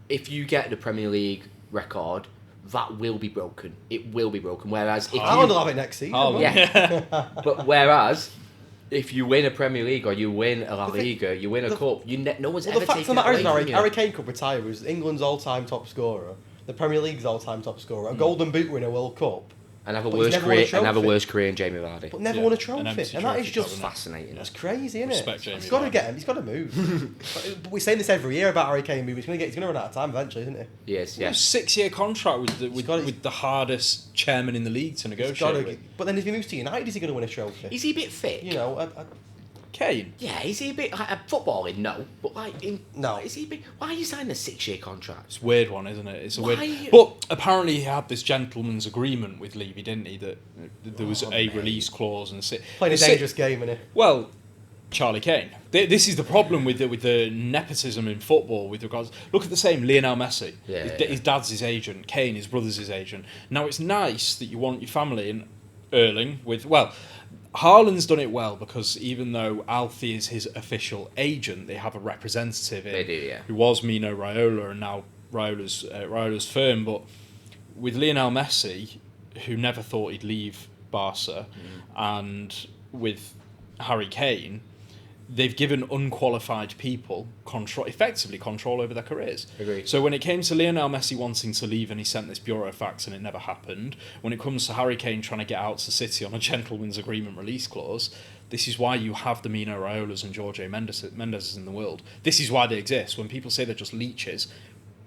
if you get the Premier League record, that will be broken. It will be broken. Whereas if Haaland will have it next season. But whereas if you win a Premier League or you win a La Liga, you win a cup, no one's ever taken it away from you. The fact of the matter is, Harry Kane could retire as England's all-time top scorer, the Premier League's all-time top scorer, a Golden Boot winner, World Cup. And have a worse career in Jamie Vardy. But never won a trophy. And that is just fascinating. That's crazy, isn't Respect it? Jamie He's got to Vardy. get him. He's got to move. But we're saying this every year about Harry Kane moving. He's going to run out of time eventually, isn't he? Yes, A 6-year contract with the hardest chairman in the league to negotiate with. But then if he moves to United, is he going to win a trophy? Is he a bit fit? You know, Kane? Yeah, is he a bit like footballing? No, but no. Is he a bit? Why are you signing a 6-year contract? It's a weird one, isn't it? It's a Why? weird. But apparently he had this gentleman's agreement with Levy, didn't he? That there was a release clause and Playing a dangerous game, isn't he? Well, Charlie Kane. This is the problem with the nepotism in football. With regards, look at the same Lionel Messi. His dad's his agent. Kane, his brother's his agent. Now it's nice that you want your family and Erling with Haaland's done it well because even though Alfie is his official agent, they have a representative who was Mino Raiola and now Raiola's firm. But with Lionel Messi, who never thought he'd leave Barca, and with Harry Kane, they've given unqualified people effectively control over their careers. Agreed. So when it came to Lionel Messi wanting to leave and he sent this burofax and it never happened, when it comes to Harry Kane trying to get out to City on a gentleman's agreement release clause, this is why you have the Mino Raiolas and Jorge Mendes in the world. This is why they exist. When people say they're just leeches,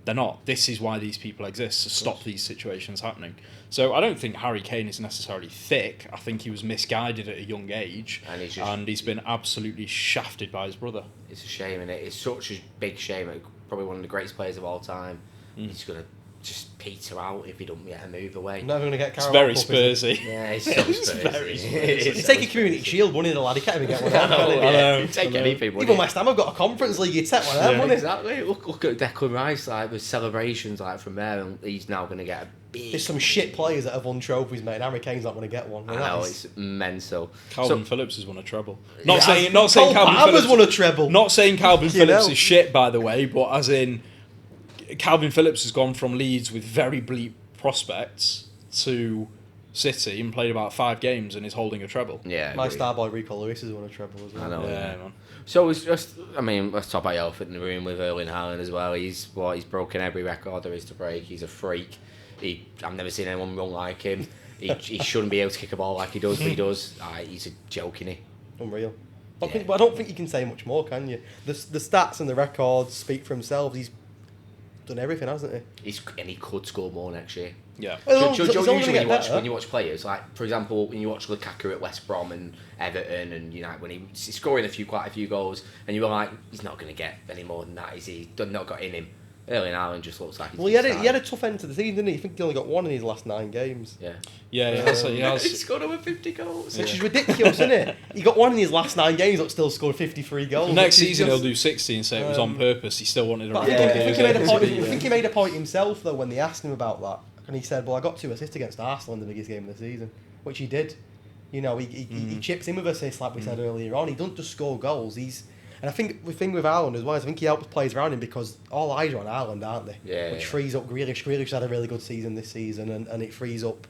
they're not. This is why these people exist, to stop these situations happening. So I don't think Harry Kane is necessarily thick. I think he was misguided at a young age, and he's been absolutely shafted by his brother. It's a shame, and it's such a big shame. Probably one of the greatest players of all time. He's going to just peter out if he don't get a move away. Never going to get It's Carabao very Cup, Spursy. Yeah, it's so Spursy. very Spursy. He's taking Community Shield, won in the lad. He can't even get one out. I know. Take anything, wouldn't Even he? West Ham have got a Conference League. You take one out, wouldn't it? Exactly. Look at Declan Rice, with celebrations from there, and he's now going to get a big. There's some shit players that have won trophies, mate. And Harry Kane's not going to get one. I know, it's mental. Calvin Phillips has won a treble. Cole Calvin Palmer's Phillips won a treble. Not saying Calvin Phillips know. is shit, by the way, but as in Calvin Phillips has gone from Leeds with very bleak prospects to City and played about 5 games and is holding a treble. Yeah, My star boy Rico Lewis has won a treble as well. I know. Yeah, man. So it's just, let's talk about the elephant in the room with Erling Haaland as well. He's broken every record there is to break. He's a freak. I've never seen anyone run like him. He shouldn't be able to kick a ball like he does, but he does. He's a joke, isn't he? Unreal. I don't think you can say much more, can you? The stats and the records speak for themselves. He's done everything, hasn't he? And he could score more next year. Yeah. Well, Do you he's only usually gonna get better. when you watch players, like for example, when you watch Lukaku at West Brom and Everton and United, when he's scoring quite a few goals, and you were like, he's not going to get any more than that, is he? He's not got in him. Erling Haaland just looks like he's Well, he had a tough end to the season, didn't he? I think he only got 1 in his last 9 games. Yeah. Yeah, he has. He scored over 50 goals. Which is ridiculous, isn't it? He got 1 in his last 9 games, but still scored 53 goals. Next which is season just- he'll do 60 and say it was on purpose. He still wanted a But record. I think he made a point himself, though, when they asked him about that. And he said, well, I got 2 assists against Arsenal in the biggest game of the season, which he did. You know, he chips in with assists, like we said earlier on. He doesn't just score goals. And I think the thing with Haaland as well is I think he helps players around him because all eyes are on Haaland, aren't they? Yeah. Which frees up Grealish. Grealish had a really good season this season, and it frees up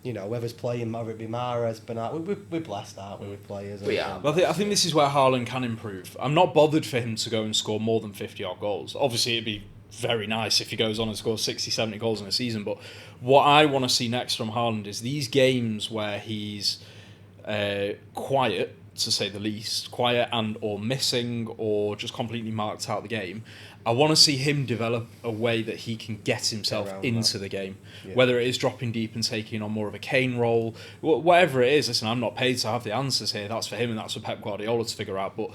whoever's playing, whether it be Mahrez, Bernat, we're blessed, aren't we, with players? We are. But I think this is where Haaland can improve. I'm not bothered for him to go and score more than 50-odd goals. Obviously, it'd be very nice if he goes on and scores 60, 70 goals in a season. But what I want to see next from Haaland is these games where he's quiet, to say the least, quiet and or missing or just completely marked out the game. I want to see him develop a way that he can get himself into the game, whether it is dropping deep and taking on more of a Kane role, whatever it is. Listen, I'm not paid to have the answers here. That's for him and that's for Pep Guardiola to figure out. But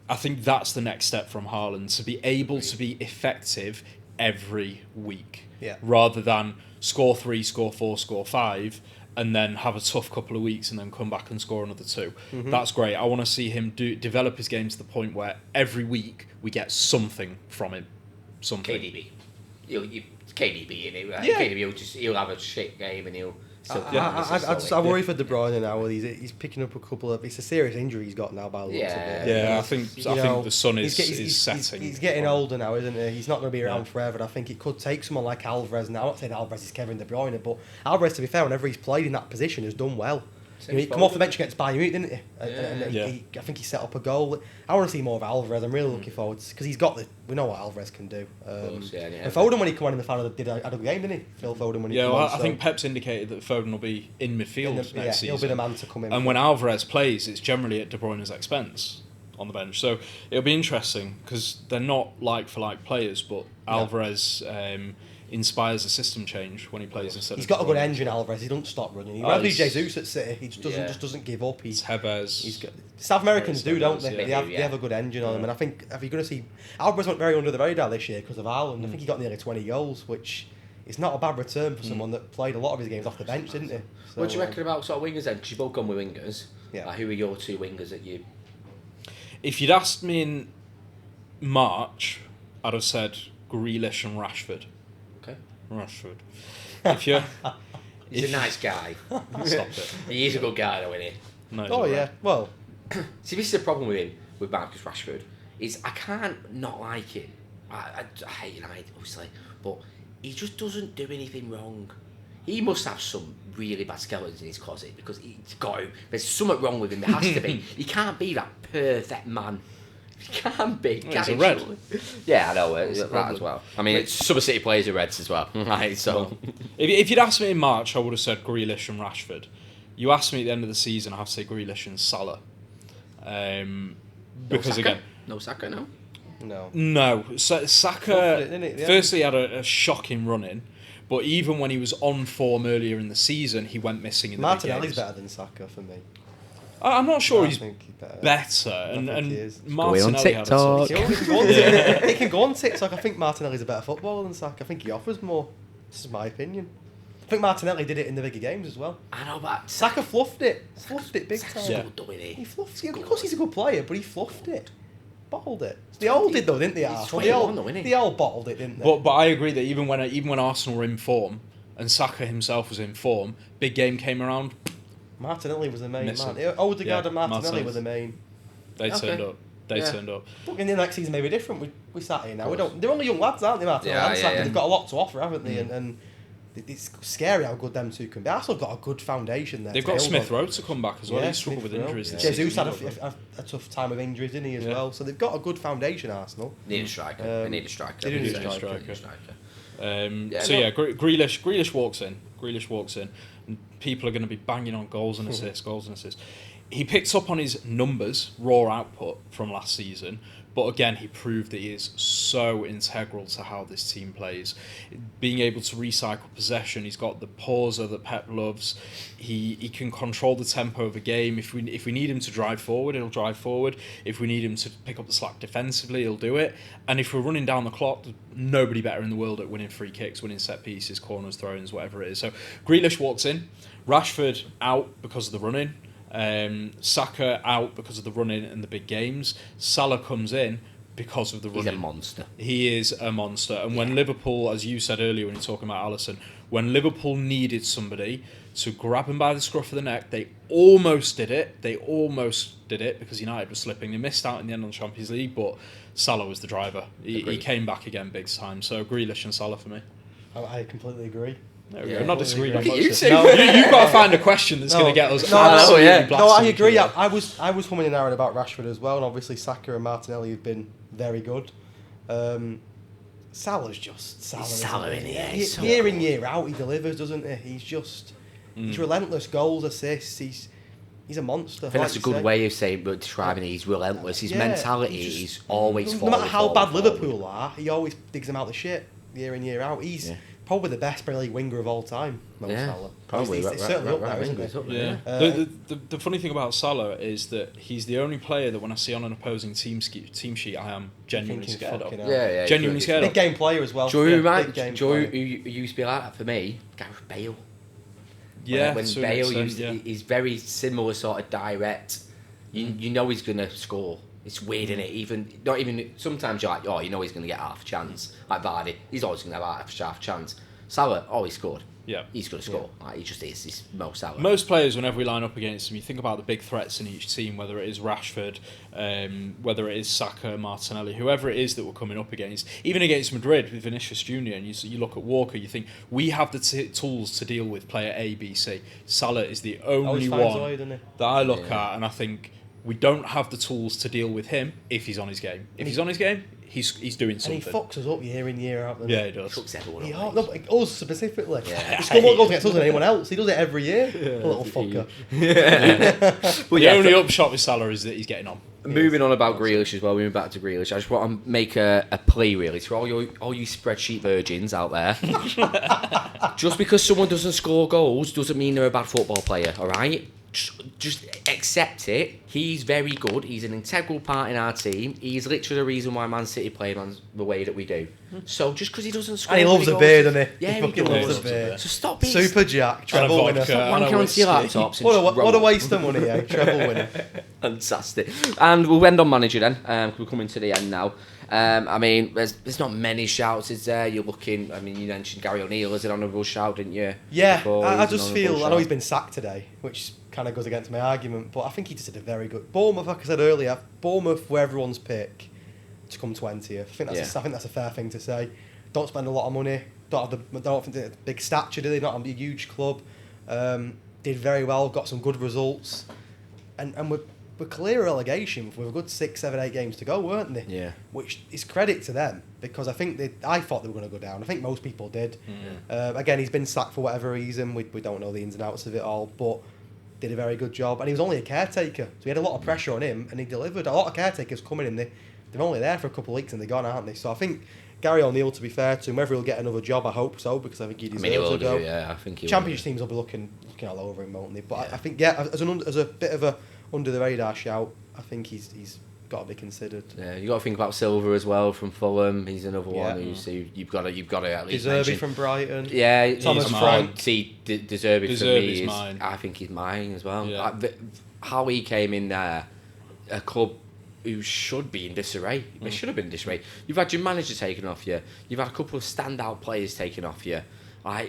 I think that's the next step from Haaland, to be able to be effective every week, rather than score 3, score 4, score 5, and then have a tough couple of weeks and then come back and score another 2. That's great. I want to see him develop his game to the point where every week we get something from him. Something. KDB. KDB, innit? He'll have a shit game and he'll... I worry for De Bruyne now. He's picking up a couple of... It's a serious injury he's got now by the looks of it. Yeah, I think the sun is setting. He's getting older now, isn't he? He's not going to be around forever. I think it could take someone like Alvarez now. I'm not saying Alvarez is Kevin De Bruyne, but Alvarez, to be fair, whenever he's played in that position, has done well. He come off the bench against Bayern Munich, didn't he? I think he set up a goal. I want to see more of Alvarez. I'm really looking forward to, because he's got we know what Alvarez can do. And Foden, when he came on in the final, had a good game, didn't he? Phil Foden when he came on. I think Pep's indicated that Foden will be in midfield next season. He'll be the man to come in. And when Alvarez plays, it's generally at De Bruyne's expense on the bench. So it'll be interesting, because they're not like-for-like players, but Alvarez... inspires a system change when he plays instead He's of... He's got a good engine, Alvarez. He doesn't stop running. He reminds me of Jesus at City. He just doesn't give up. It's Tevez. South Americans do, don't they? Yeah. They have a good engine on them. And I think, if you're going to see... Alvarez went very under the radar this year because of Haaland. I think he got nearly 20 goals, which is not a bad return for someone that played a lot of his games off the bench, didn't he? So, what do you reckon about sort of wingers then? Because you've both gone with wingers. Yeah. Like, who are your 2 wingers that you... If you'd asked me in March, I'd have said Grealish and Rashford. Rashford. He's a nice guy. Stop it. He is a good guy though, isn't he? No, Well... See, this is the problem with him, with Marcus Rashford, is I can't not like him. I hate United, obviously, but he just doesn't do anything wrong. He must have some really bad skeletons in his closet, because there's something wrong with him. There has to be. He can't be that perfect man. He can't be. He's a red. Yeah, I know. That as well. I mean, some City players are reds as well. Right, so... If you'd asked me in March, I would have said Grealish and Rashford. You asked me at the end of the season, I have to say Grealish and Salah. Because again... No Saka, no? No. Saka, firstly, had a shocking run-in. But even when he was on form earlier in the season, he went missing in the big games. Martinelli's better than Saka for me. I'm not sure he's better. And Martinelli had a He can go on TikTok. I think Martinelli's a better footballer than Saka. I think he offers more. This is my opinion. I think Martinelli did it in the bigger games as well. I know, but... Saka fluffed it. Fluffed it big time. Good, though, isn't he? He fluffed it. Of course he's a good player, but he fluffed it. Bottled it. They all did though, didn't they? They all bottled it, didn't they? But I agree that even when Arsenal were in form and Saka himself was in form, big game came around... Martinelli was the main man. Odegaard and Martinelli were the main. They turned up. Turned up. But in the next season, maybe different. We sat here now. They're only young lads, aren't they, Martinelli? They've got a lot to offer, haven't they? And it's scary how good them 2 can be. Arsenal got a good foundation there. They've got Smith Rowe to come back as well. He struggled with injuries. Jesus had a tough time with injuries, didn't he, as well? So they've got a good foundation, Arsenal. Need a striker. They need a striker. They need a striker. Grealish walks in. And people are going to be banging on goals and assists. He picked up on his numbers, raw output from last season, but again, he proved that he is so integral to how this team plays. Being able to recycle possession, he's got the pauser that Pep loves. He can control the tempo of a game. If we need him to drive forward, he'll drive forward. If we need him to pick up the slack defensively, he'll do it. And if we're running down the clock, there's nobody better in the world at winning free kicks, winning set pieces, corners, throw-ins, whatever it is. So Grealish walks in. Rashford out because of the running. Saka out because of the running and the big games. Salah comes in because of the running. He's a monster. He is a monster. And when Liverpool, as you said earlier when you were talking about Alisson, when Liverpool needed somebody to grab him by the scruff of the neck, they almost did it. Because United was slipping. They missed out in the end on the Champions League, but Salah was the driver. He came back again big time. So Grealish and Salah for me. I completely agree. There we go. I'm not disagreeing on Look at much. you two. No, you've got to find a question that's going to get us. No, absolutely yeah. blasted. No, I agree. I was humming and hawing about Rashford as well, and obviously Saka and Martinelli have been very good. Salah's just Salah. Salah, isn't he? isn't he? He's so Year in good. year out, he delivers, doesn't he? He's just he's relentless. Goals, assists. He's a monster. I think that's a good way of saying, but describing it. He's relentless. His mentality is always no forward. matter how bad forward. Liverpool are, he always digs them out the shit year in year out. He's probably the best Premier League winger of all time. Mo Salah. Probably. He's certainly up there, isn't he? Yeah. The funny thing about Salah is that he's the only player that when I see on an opposing team sheet, I am genuinely Thinking scared of. fucking hell. Yeah. Genuinely scared Big of. game player as well. Do you know player. who used to be like that for me? Gareth Bale. Yeah, When to an Bale extent, he's very similar sort of direct. You know he's gonna score. It's weird, isn't it? Not even sometimes you're like, oh, you know he's gonna get half a chance. Like Vardy, he's always gonna have half a chance. Salah always scored. Yeah. He's gonna score. Like, he just is. He's Mo Salah. Most players, whenever we line up against them, you think about the big threats in each team, whether it is Rashford, whether it is Saka, Martinelli, whoever it is that we're coming up against. Even against Madrid with Vinicius Junior, and you look at Walker, you think we have the tools to deal with player A, B, C. Salah is the only one that I look at, and I think we don't have the tools to deal with him if he's on his game. If he's on his game, he's doing something. And he fucks us up year in, year out. Yeah, he does. He fucks everyone He up. no, but us specifically. Yeah. He scores more goals against us than anyone else. He does it every year. Little fucker. But The only upshot with Salah is that he's getting on. Moving on about Grealish as well, moving back to Grealish, I just want to make a plea really to all you spreadsheet virgins out there. Just because someone doesn't score goals doesn't mean they're a bad football player, alright? Just accept it. He's very good. He's an integral part in our team. He's literally the reason why Man City play the way that we do. So just because he doesn't score, And he loves a goals, beer, doesn't he? Yeah, He fucking does. loves a beer. So stop being Super Jack, treble winner. wanking onto your laptops. What a waste of money, eh? Treble winner. Fantastic. And we'll end on manager then. We're coming to the end now. I mean, there's not many shouts, is there? You're looking. I mean, you mentioned Gary O'Neill as an honourable shout, didn't you? Yeah, Before, I he's an just honourable feel. I know shout. he's been sacked today, which kind of goes against my argument, but I think he just did a very good. Bournemouth, like I said earlier, Bournemouth were everyone's pick to come 20th. I think that's a fair thing to say. Don't spend a lot of money. Don't think they're a big stature, do they? Not a huge club. Did very well. Got some good results, and we're clear of relegation with a good 6, 7, 8 games to go, weren't they? Yeah. Which is credit to them because I thought they were going to go down. I think most people did. Again, he's been sacked for whatever reason. We don't know the ins and outs of it all, but did a very good job. And he was only a caretaker, so he had a lot of pressure on him, and he delivered. A lot of caretakers coming in, they're only there for a couple of weeks and they're gone, aren't they? So I think Gary O'Neill, to be fair to him, whether he'll get another job, I hope so, because I think he deserves he will to go. do, yeah. I think he will. Championship teams will be looking all over him, won't they? But I think, as a bit of a under the radar shout, I think he's got to be considered. Yeah, you got to think about Silver as well from Fulham. He's another one who you've got to at least Deserby mention. from Brighton. Yeah, Thomas Frank. See, Deserby for me Deserby's is mine. I think he's mine as well. Yeah. How he came in there, a club who should be in disarray. It should have been in disarray. You've had your manager taken off you. You've had a couple of standout players taken off you. And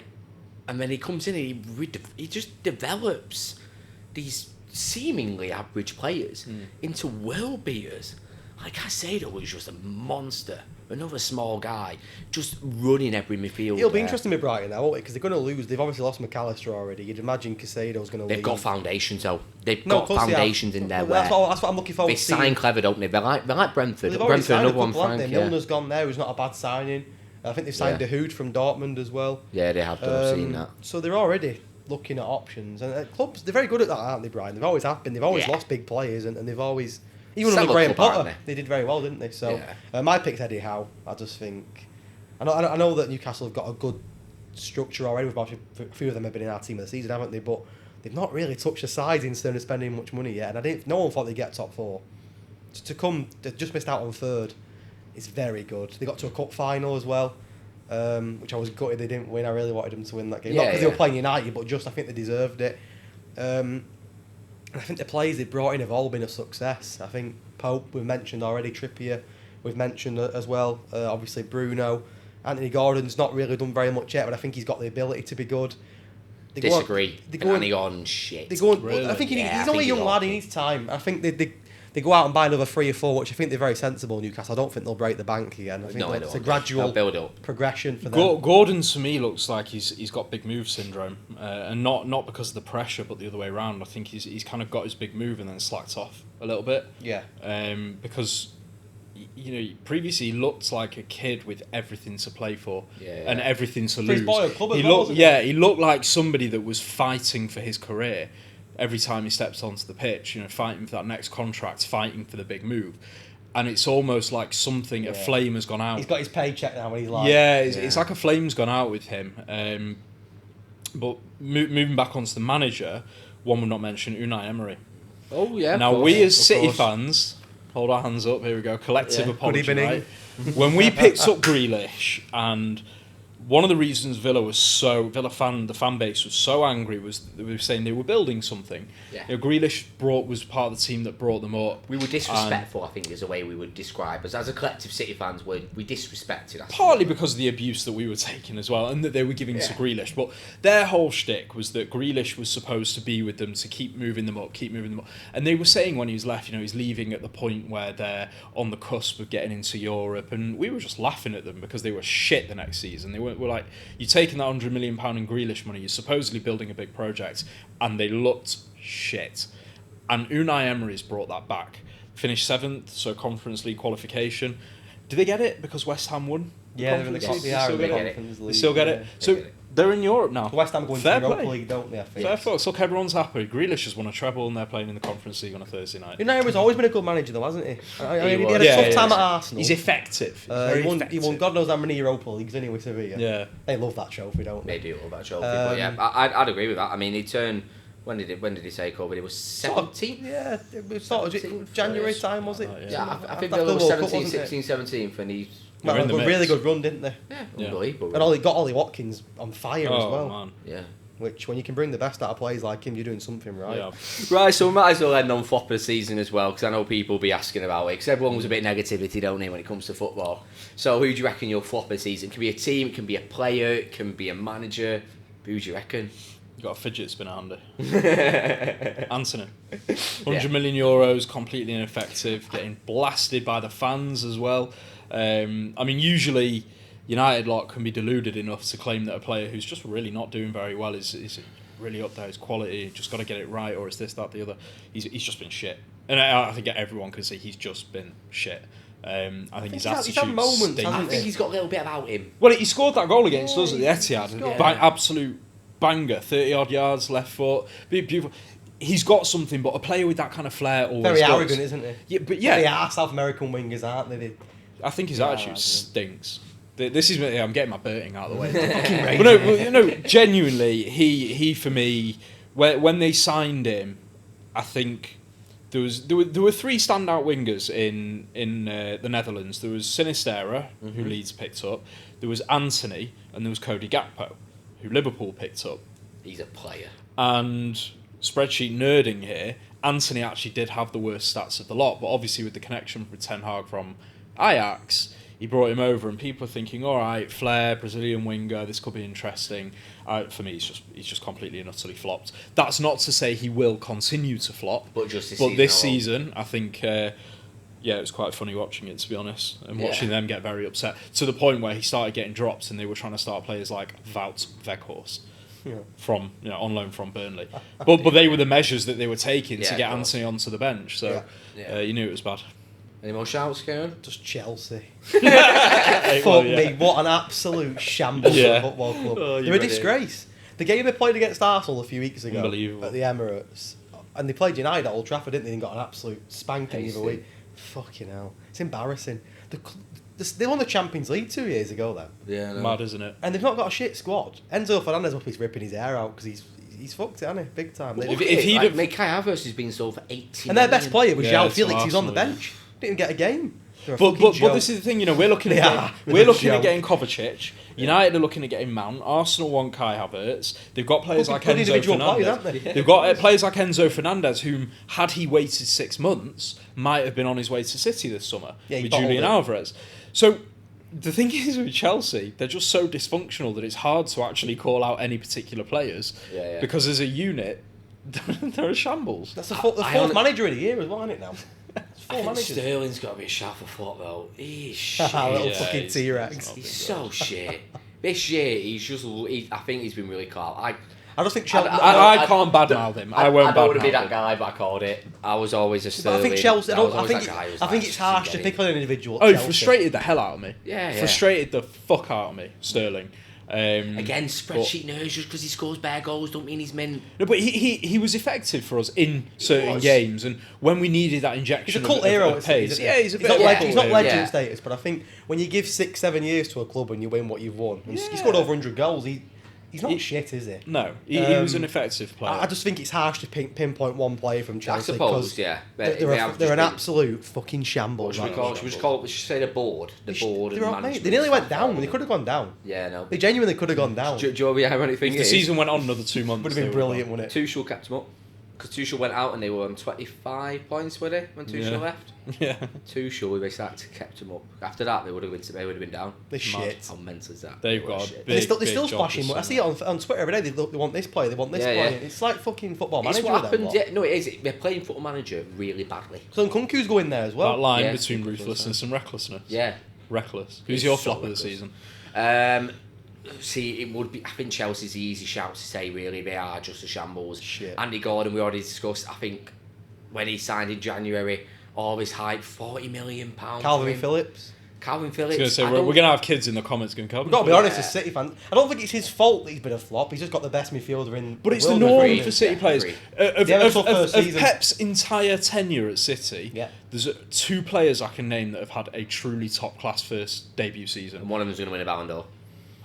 then he comes in and he just develops these seemingly average players into world beaters. Like Caicedo was just a monster. Another small guy, just running every midfield. It'll be interesting with Brighton now, won't it? Because they're going to lose. They've obviously lost McAllister already. You'd imagine Caicedo's going to leave. They've got foundations though. They've No, got of course they foundations have. in there. That's what I'm looking forward They to seeing. sign clever, don't they? They're like Brentford. They've already Brentford, signed a another one. couple, haven't Frank, they? yeah. Milner's gone there, who's not a bad signing. I think they've signed Yeah. Dahoud from Dortmund as well. Yeah, they have done. I've seen that. So they're already looking at options. And clubs, they're very good at that, aren't they, Brian? They've always have been. They've always Yeah. lost big players, and they've always... Even Sell under a Graham club, Potter, aren't they did very well, didn't they? So Yeah. my pick's Eddie Howe. I just think... I know that Newcastle have got a good structure already. A few of them have been in our team of the season, haven't they? But they've not really touched the sides in terms of spending much money yet. And no one thought they'd get top 4. They just missed out on 3rd. It's very good. They got to a cup final as well, which I was gutted they didn't win. I really wanted them to win that game. Not because they were playing United, but just I think they deserved it. And I think the players they brought in have all been a success. I think Pope, we've mentioned already, Trippier, we've mentioned as well, obviously Bruno. Anthony Gordon's not really done very much yet, but I think he's got the ability to be good. Disagree. Anthony Gordon, shit. Really? Really? I think Yeah, he's I only a think young he's lad, awful. he needs time. I think they go out and buy another 3 or 4, which I think they're very sensible, Newcastle. I don't think they'll break the bank again. I think it's a gradual build up progression for them. Gordon, to me, looks like he's got big move syndrome. And not because of the pressure, but the other way around. I think he's kind of got his big move and then slacked off a little bit. Yeah. Because... previously he looked like a kid with everything to play for and everything to lose. He looked like somebody that was fighting for his career every time he steps onto the pitch. Fighting for that next contract, fighting for the big move, and it's almost like a flame has gone out. He's got his paycheck now, and he's like, it's like a flame's gone out with him. But moving back onto the manager, one would not mention Unai Emery. Oh yeah. Now we as City fans. Hold our hands up, here we go. Collective apology, right? When we picked up Grealish, and one of the reasons the fan base was so angry was that we were saying they were building something. Yeah. Grealish was part of the team that brought them up. We were disrespectful, I think is the way we would describe us. As a collective City fans, we disrespected us. Partly because of the abuse that we were taking as well, and that they were giving to Grealish. But their whole shtick was that Grealish was supposed to be with them to keep moving them up. And they were saying when he was left, he's leaving at the point where they're on the cusp of getting into Europe. And we were just laughing at them because they were shit the next season. We're like, you're taking that £100 million in Grealish money, you're supposedly building a big project, and they looked shit. And Unai Emery's brought that back. Finished 7th, so Conference League qualification. Did they get it because West Ham won? Yeah, they're in the Conference League. They still get it. So they're in Europe now. West Ham going to the Europa League, don't they? Fair fuck. Look, everyone's happy. Grealish has won a treble and they're playing in the Conference League on a Thursday night. Unai Emery's always been a good manager, though, hasn't he? He had a tough time at Arsenal. He's effective. He won God knows how many Europa Leagues anyway with Sevilla. Yeah. They love that trophy, don't they? They do love that trophy. But yeah, I'd agree with that. I mean, he turned... When did he take over? It was 17? Yeah, it was sort of January time, was it? Yeah, I think Villa was 17, 16, 17th, and he's... Well, they had a really good run, didn't they? Yeah, unbelievable. And he got Ollie Watkins on fire as well. Man. Yeah. Which, when you can bring the best out of players like him, you're doing something right. Yeah. Right, so we might as well end on flop of the season as well, because I know people will be asking about it, because everyone was a bit negativity, don't they, when it comes to football. So who do you reckon your flop of the season? It can be a team, it can be a player, it can be a manager. Who do you reckon? You got a fidget spinner handy. Anthony. €100 million, completely ineffective, getting blasted by the fans as well. I mean, usually United lot can be deluded enough to claim that a player who's just really not doing very well is really up there, his quality, just got to get it right, or it's this, that, the other. He's just been shit. And I think everyone can say he's just been shit. I think his attitude stinks. I think he's got a little bit about him. Well, he scored that goal against us at the Etihad. Absolute banger, 30-odd yards, left foot. Beautiful. He's got something, but a player with that kind of flair always very does. Arrogant, isn't he? Yeah, but yeah. They are South American wingers, aren't they? I think his attitude stinks. This is I'm getting my Berting out of the way. But no, genuinely, he for me, when they signed him, I think there were 3 standout wingers in the Netherlands. There was Sinistera, who Leeds picked up. There was Anthony, and there was Cody Gakpo, who Liverpool picked up. He's a player. And spreadsheet nerding here, Anthony actually did have the worst stats of the lot, but obviously with the connection with Ten Hag from Ajax, he brought him over, and people are thinking, all right, flair, Brazilian winger, this could be interesting. For me, he's just completely and utterly flopped. That's not to say he will continue to flop, but this season, I think, it was quite funny watching it, to be honest, and watching them get very upset to the point where he started getting dropped, and they were trying to start players like Wout Weghorst. From on loan from Burnley, but they were the measures that they were taking to get Anthony onto the bench. So you knew it was bad. Any more shouts, Karen? Just Chelsea. Fuck me, what an absolute shambles of a football club. They're a disgrace. The game they played against Arsenal a few weeks ago at the Emirates, and they played United at Old Trafford, didn't they? And got an absolute spanking the other week. Fucking hell, it's embarrassing. They won the Champions League 2 years ago, then. Yeah, no. Mad, isn't it? And they've not got a shit squad. Enzo Fernandez must be ripping his hair out because he's fucked it, hasn't he? Big time. If he'd have made Kai Havertz has been sold for 80 and their best player was João it's Felix. He's on the bench. Didn't get a game. But this is the thing, we're looking at getting Kovacic. United are looking at getting Mount. Arsenal want Kai Havertz. They've got players like Enzo Fernandez. They've got players like Enzo Fernandez, whom, had he waited 6 months, might have been on his way to City this summer with Julian Alvarez. So the thing is with Chelsea, they're just so dysfunctional that it's hard to actually call out any particular players because as a unit, they're a shambles. That's the fourth manager of the year as well, isn't it now? four I think managers. Sterling's got to be a shout for flop though. He's shit. Little Yeah, fucking he's- T-Rex. He's so shit. This year, I think he's been really calm. I just think Chelsea. I can't badmouth him. I won't I don't want to be badmouth that him. guy, but I called it. I was always a But Sterling. I think Chelsea. I think it's harsh to pick. pick on an individual. Oh, Chelsea. frustrated the hell out of me. Yeah. Frustrated the fuck out of me, Sterling. Again, spreadsheet nerves just because he scores bare goals don't mean he's meant. No, but he was effective for us in certain was. games, and when we needed that He's injection a cult of hero. pace. Isn't he? Yeah, he's a bit. not of a he's cult not hero. legend Yeah. status, but I think when you give 6-7 years to a club and you win what you've won, and he Yeah. scored over 100 goals. He's not shit, is he? No, he was an effective player. I just think it's harsh to pinpoint one player from I Chelsea suppose, because yeah. they're an absolute fucking shambles. Should we just say the board? The board and management. They nearly went stuff, down. all They of could have gone down. Yeah, no. They genuinely could have gone down. Do you know what the ironic thing If the is? season went on another 2 months, Would have been brilliant, wouldn't it? Tuchel kept him up. Because Tuchel went out and they were on 25 points, were they, when Tuchel left? Yeah. Tuchel, they kept him up. After that, they would have been down. They're shit. How mental is that? They've They were got a shit. big- They're still job splashing. this I see it on Twitter every day. They want this player. They want this Yeah, player. yeah. It's like fucking Football It's Manager. what with them happened. lot. Yeah, no, it is. They're playing Football Manager really badly. So Nkunku's going there as well. That line Yeah. between ruthlessness and recklessness. Yeah. Reckless. Who's He's your so flop of the reckless. season? See, it would be. I think Chelsea's the easy shout to say. Really, they are just a shambles. Shit. Andy Gordon, we already discussed. I think when he signed in January, all this hype, £40 million. Calvin Phillips. Calvin I was Phillips. going to say, I we're don't- going to have kids in the comments going, Calvin. We've got to be Phillips. honest, as City fans, I don't think it's his fault that he's been a flop. He's just got the best midfielder in. But it's the world, norm really. for City Yeah, players. agree. Of, Yeah, of, that's of, what first of season. Pep's entire tenure at City, Yeah. there's two players I can name that have had a truly top-class first debut season. And one of them's going to win a Ballon d'Or.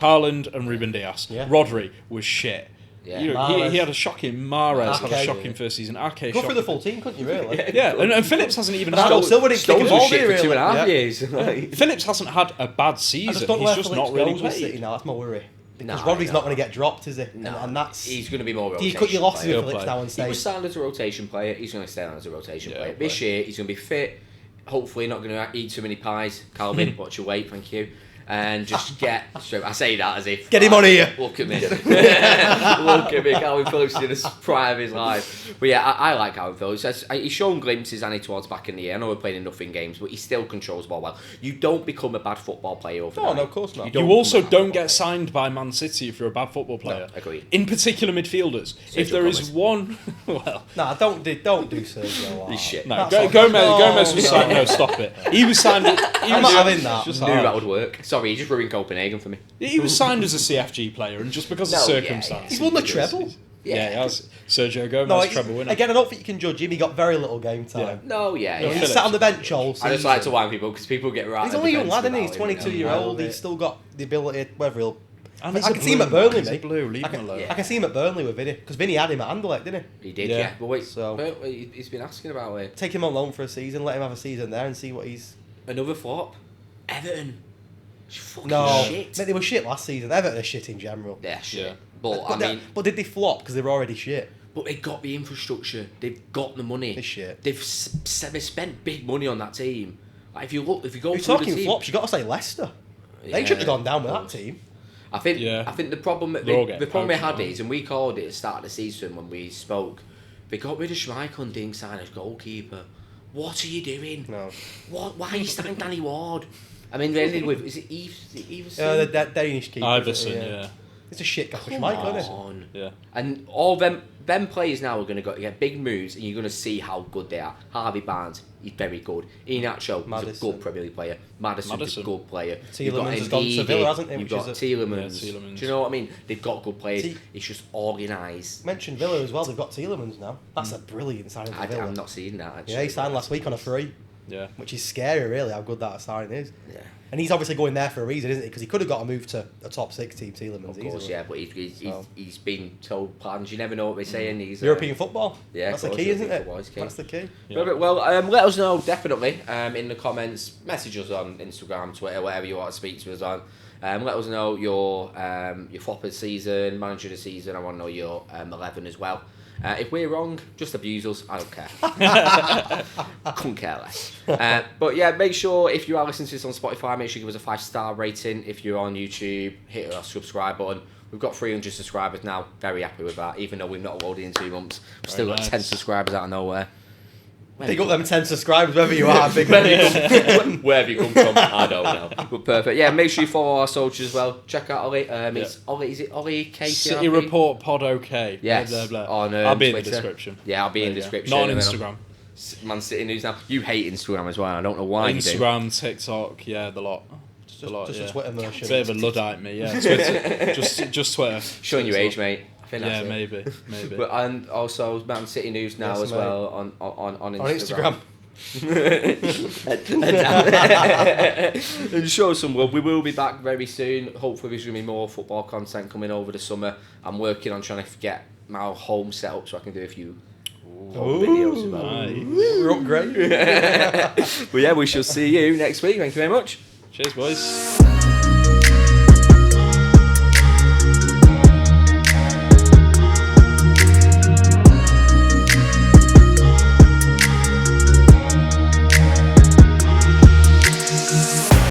Haaland and Ruben Dias. Yeah. Rodri was shit. Yeah. You know, Mahrez. he had a shocking... Mahrez had a Ake. shocking first season. Ake Go through the shocking. full team, couldn't you? Really? Yeah, and Phillips hasn't even... Bernardo Silva didn't kick Stones a ball, was did shit he, for really? 2.5 Yeah. years. Like, Phillips hasn't had a bad I season. just don't know He's where just Phillips not really goes with City played. now. That's my worry. Because Nah, Rodri's nah. not going to get dropped, is he? no, And that's. he's going to be more Do rotation. you cut your losses player. with He'll Phillips play. now and He say? was signed as a rotation player. He's going to stay on as a rotation Yeah, player. he'll This play. year, he's going to be fit. Hopefully, not going to eat too many pies. Calvin, watch your weight, thank you. And just get straight. I say that as if Get him on here. Look at me. Look at me. Calvin Phillips in the prime of his life. But yeah, I like Calvin Phillips. He's shown glimpses, and towards back in the year. I know we're playing enough in games, but he still controls the ball well. You don't become a bad football player overnight. No, of course not. don't You also become a bad don't football get signed by Man City if you're a bad football player. agreed. In particular midfielders. If Sergio there is Gomez. one... Well... Nah, don't do Sergio. He's shit. No, That's Gomez not- Gomez was No. signed... No, stop it. He was signed... I'm not having that. Just Knew hard. that would work. Sorry, he just ruined Copenhagen for me. He was signed as a CFG player, and just because of No, yeah, circumstances... He's won the treble. Yeah, he has. Sergio Gomez, No, treble winner. again, I don't think you can judge him. He got very little game time. Yeah. No, yeah. You know, yeah. he sat on the bench all season. I just like to wind people because people get right. He's only a young lad, isn't he? He's 22-year-old. He's still got the ability, whether he'll... And I he's a can see him at blue, Burnley, man. He's a mate. blue, leave I him can, alone. I can see him at Burnley with Vinny, because Vinny had him at Anderlecht, didn't he? He did, Yeah. yeah. But wait, So- he's been asking about it. Take him on loan for a season, let him have a season there and see what he's... Another flop. Everton. It's fucking No, shit. mate, they were shit last season. Everton are shit in general. Yeah, shit. Yeah. But I mean, but did they flop because they were already shit? but they got the infrastructure. They've got the money. They're shit. They've spent big money on that team. Like if you go You're through talking the team, flops, you got to say Leicester. They Yeah. shouldn't have gone down with that team. I think Yeah. I think the problem They're all getting the problem we poached had now. is, and we called it at the start of the season when we spoke, they got rid of Schmeichel and didn't sign as goalkeeper. What are you doing? No. What? Why are you starting Danny Ward? I mean, they ended with is it Eves? The Danish keeper. Iverson, yeah. It's a shit guy for Come Schmeichel, isn't it? on. Yeah. And all them players now are going to get big moves, and you're going to see how good they are. Harvey Barnes, he's very good. Iheanacho, he's a Maddison. good Premier League player. Madison's a Madison. good player. Tielemans has gone to Ndidi, Sevilla, hasn't he, You've which got is Tielemans. Yeah, Tielemans. Do you know what I mean? They've got good players. T- It's just organised. Mentioned Villa as well. They've got Tielemans now. That's a brilliant signing for Villa. I'm not seeing that, actually. Yeah, he signed last week on a free, Yeah. which is scary, really, how good that signing is. Yeah. And he's obviously going there for a reason, isn't he? Because he could have got a move to a top 6 team, Tielemans, Of course, easily. yeah, but So- he's been told plans. You never know what they're saying. He's European football. Yeah, That's of the course, key, isn't European it? football is key. That's the key. Yeah. Perfect. Well, let us know definitely in the comments. Message us on Instagram, Twitter, whatever you want to speak to us on. Let us know your flop of the season, manager of the season. I want to know your 11 as well. If we're wrong, just abuse us. I don't care. Couldn't care less. But yeah, make sure if you are listening to this on Spotify, make sure you give us a 5-star rating. If you're on YouTube, hit our subscribe button. We've got 300 subscribers now. Very happy with that. Even though we've not uploaded in 2 months, we've still got nice. 10 subscribers out of nowhere. Big up them 10 subscribers, wherever you are. Big up. Wherever you come from, I don't know. But perfect. Yeah, make sure you follow our socials as well. Check out Oli. It's Oli. Is it Oli KCRP? City Report Pod OK. Yes. Blah, blah, blah. On I'll be Twitter. in the description. Yeah, I'll be in the description. Not on Instagram. Man City News now. You hate Instagram as well. I don't know why Instagram, TikTok, yeah, the lot. Just a Twitter version. Bit of a Luddite, me, yeah. Twitter. just Twitter. Showing your age, mate. I think Yeah, that's maybe. But and also Man City News now as well on Instagram. And show some love. We will be back very soon. Hopefully there's going to be more football content coming over the summer. I'm working on trying to get my home set up so I can do a few home videos about it. We're upgrading. But yeah, we shall see you next week. Thank you very much. Cheers, boys.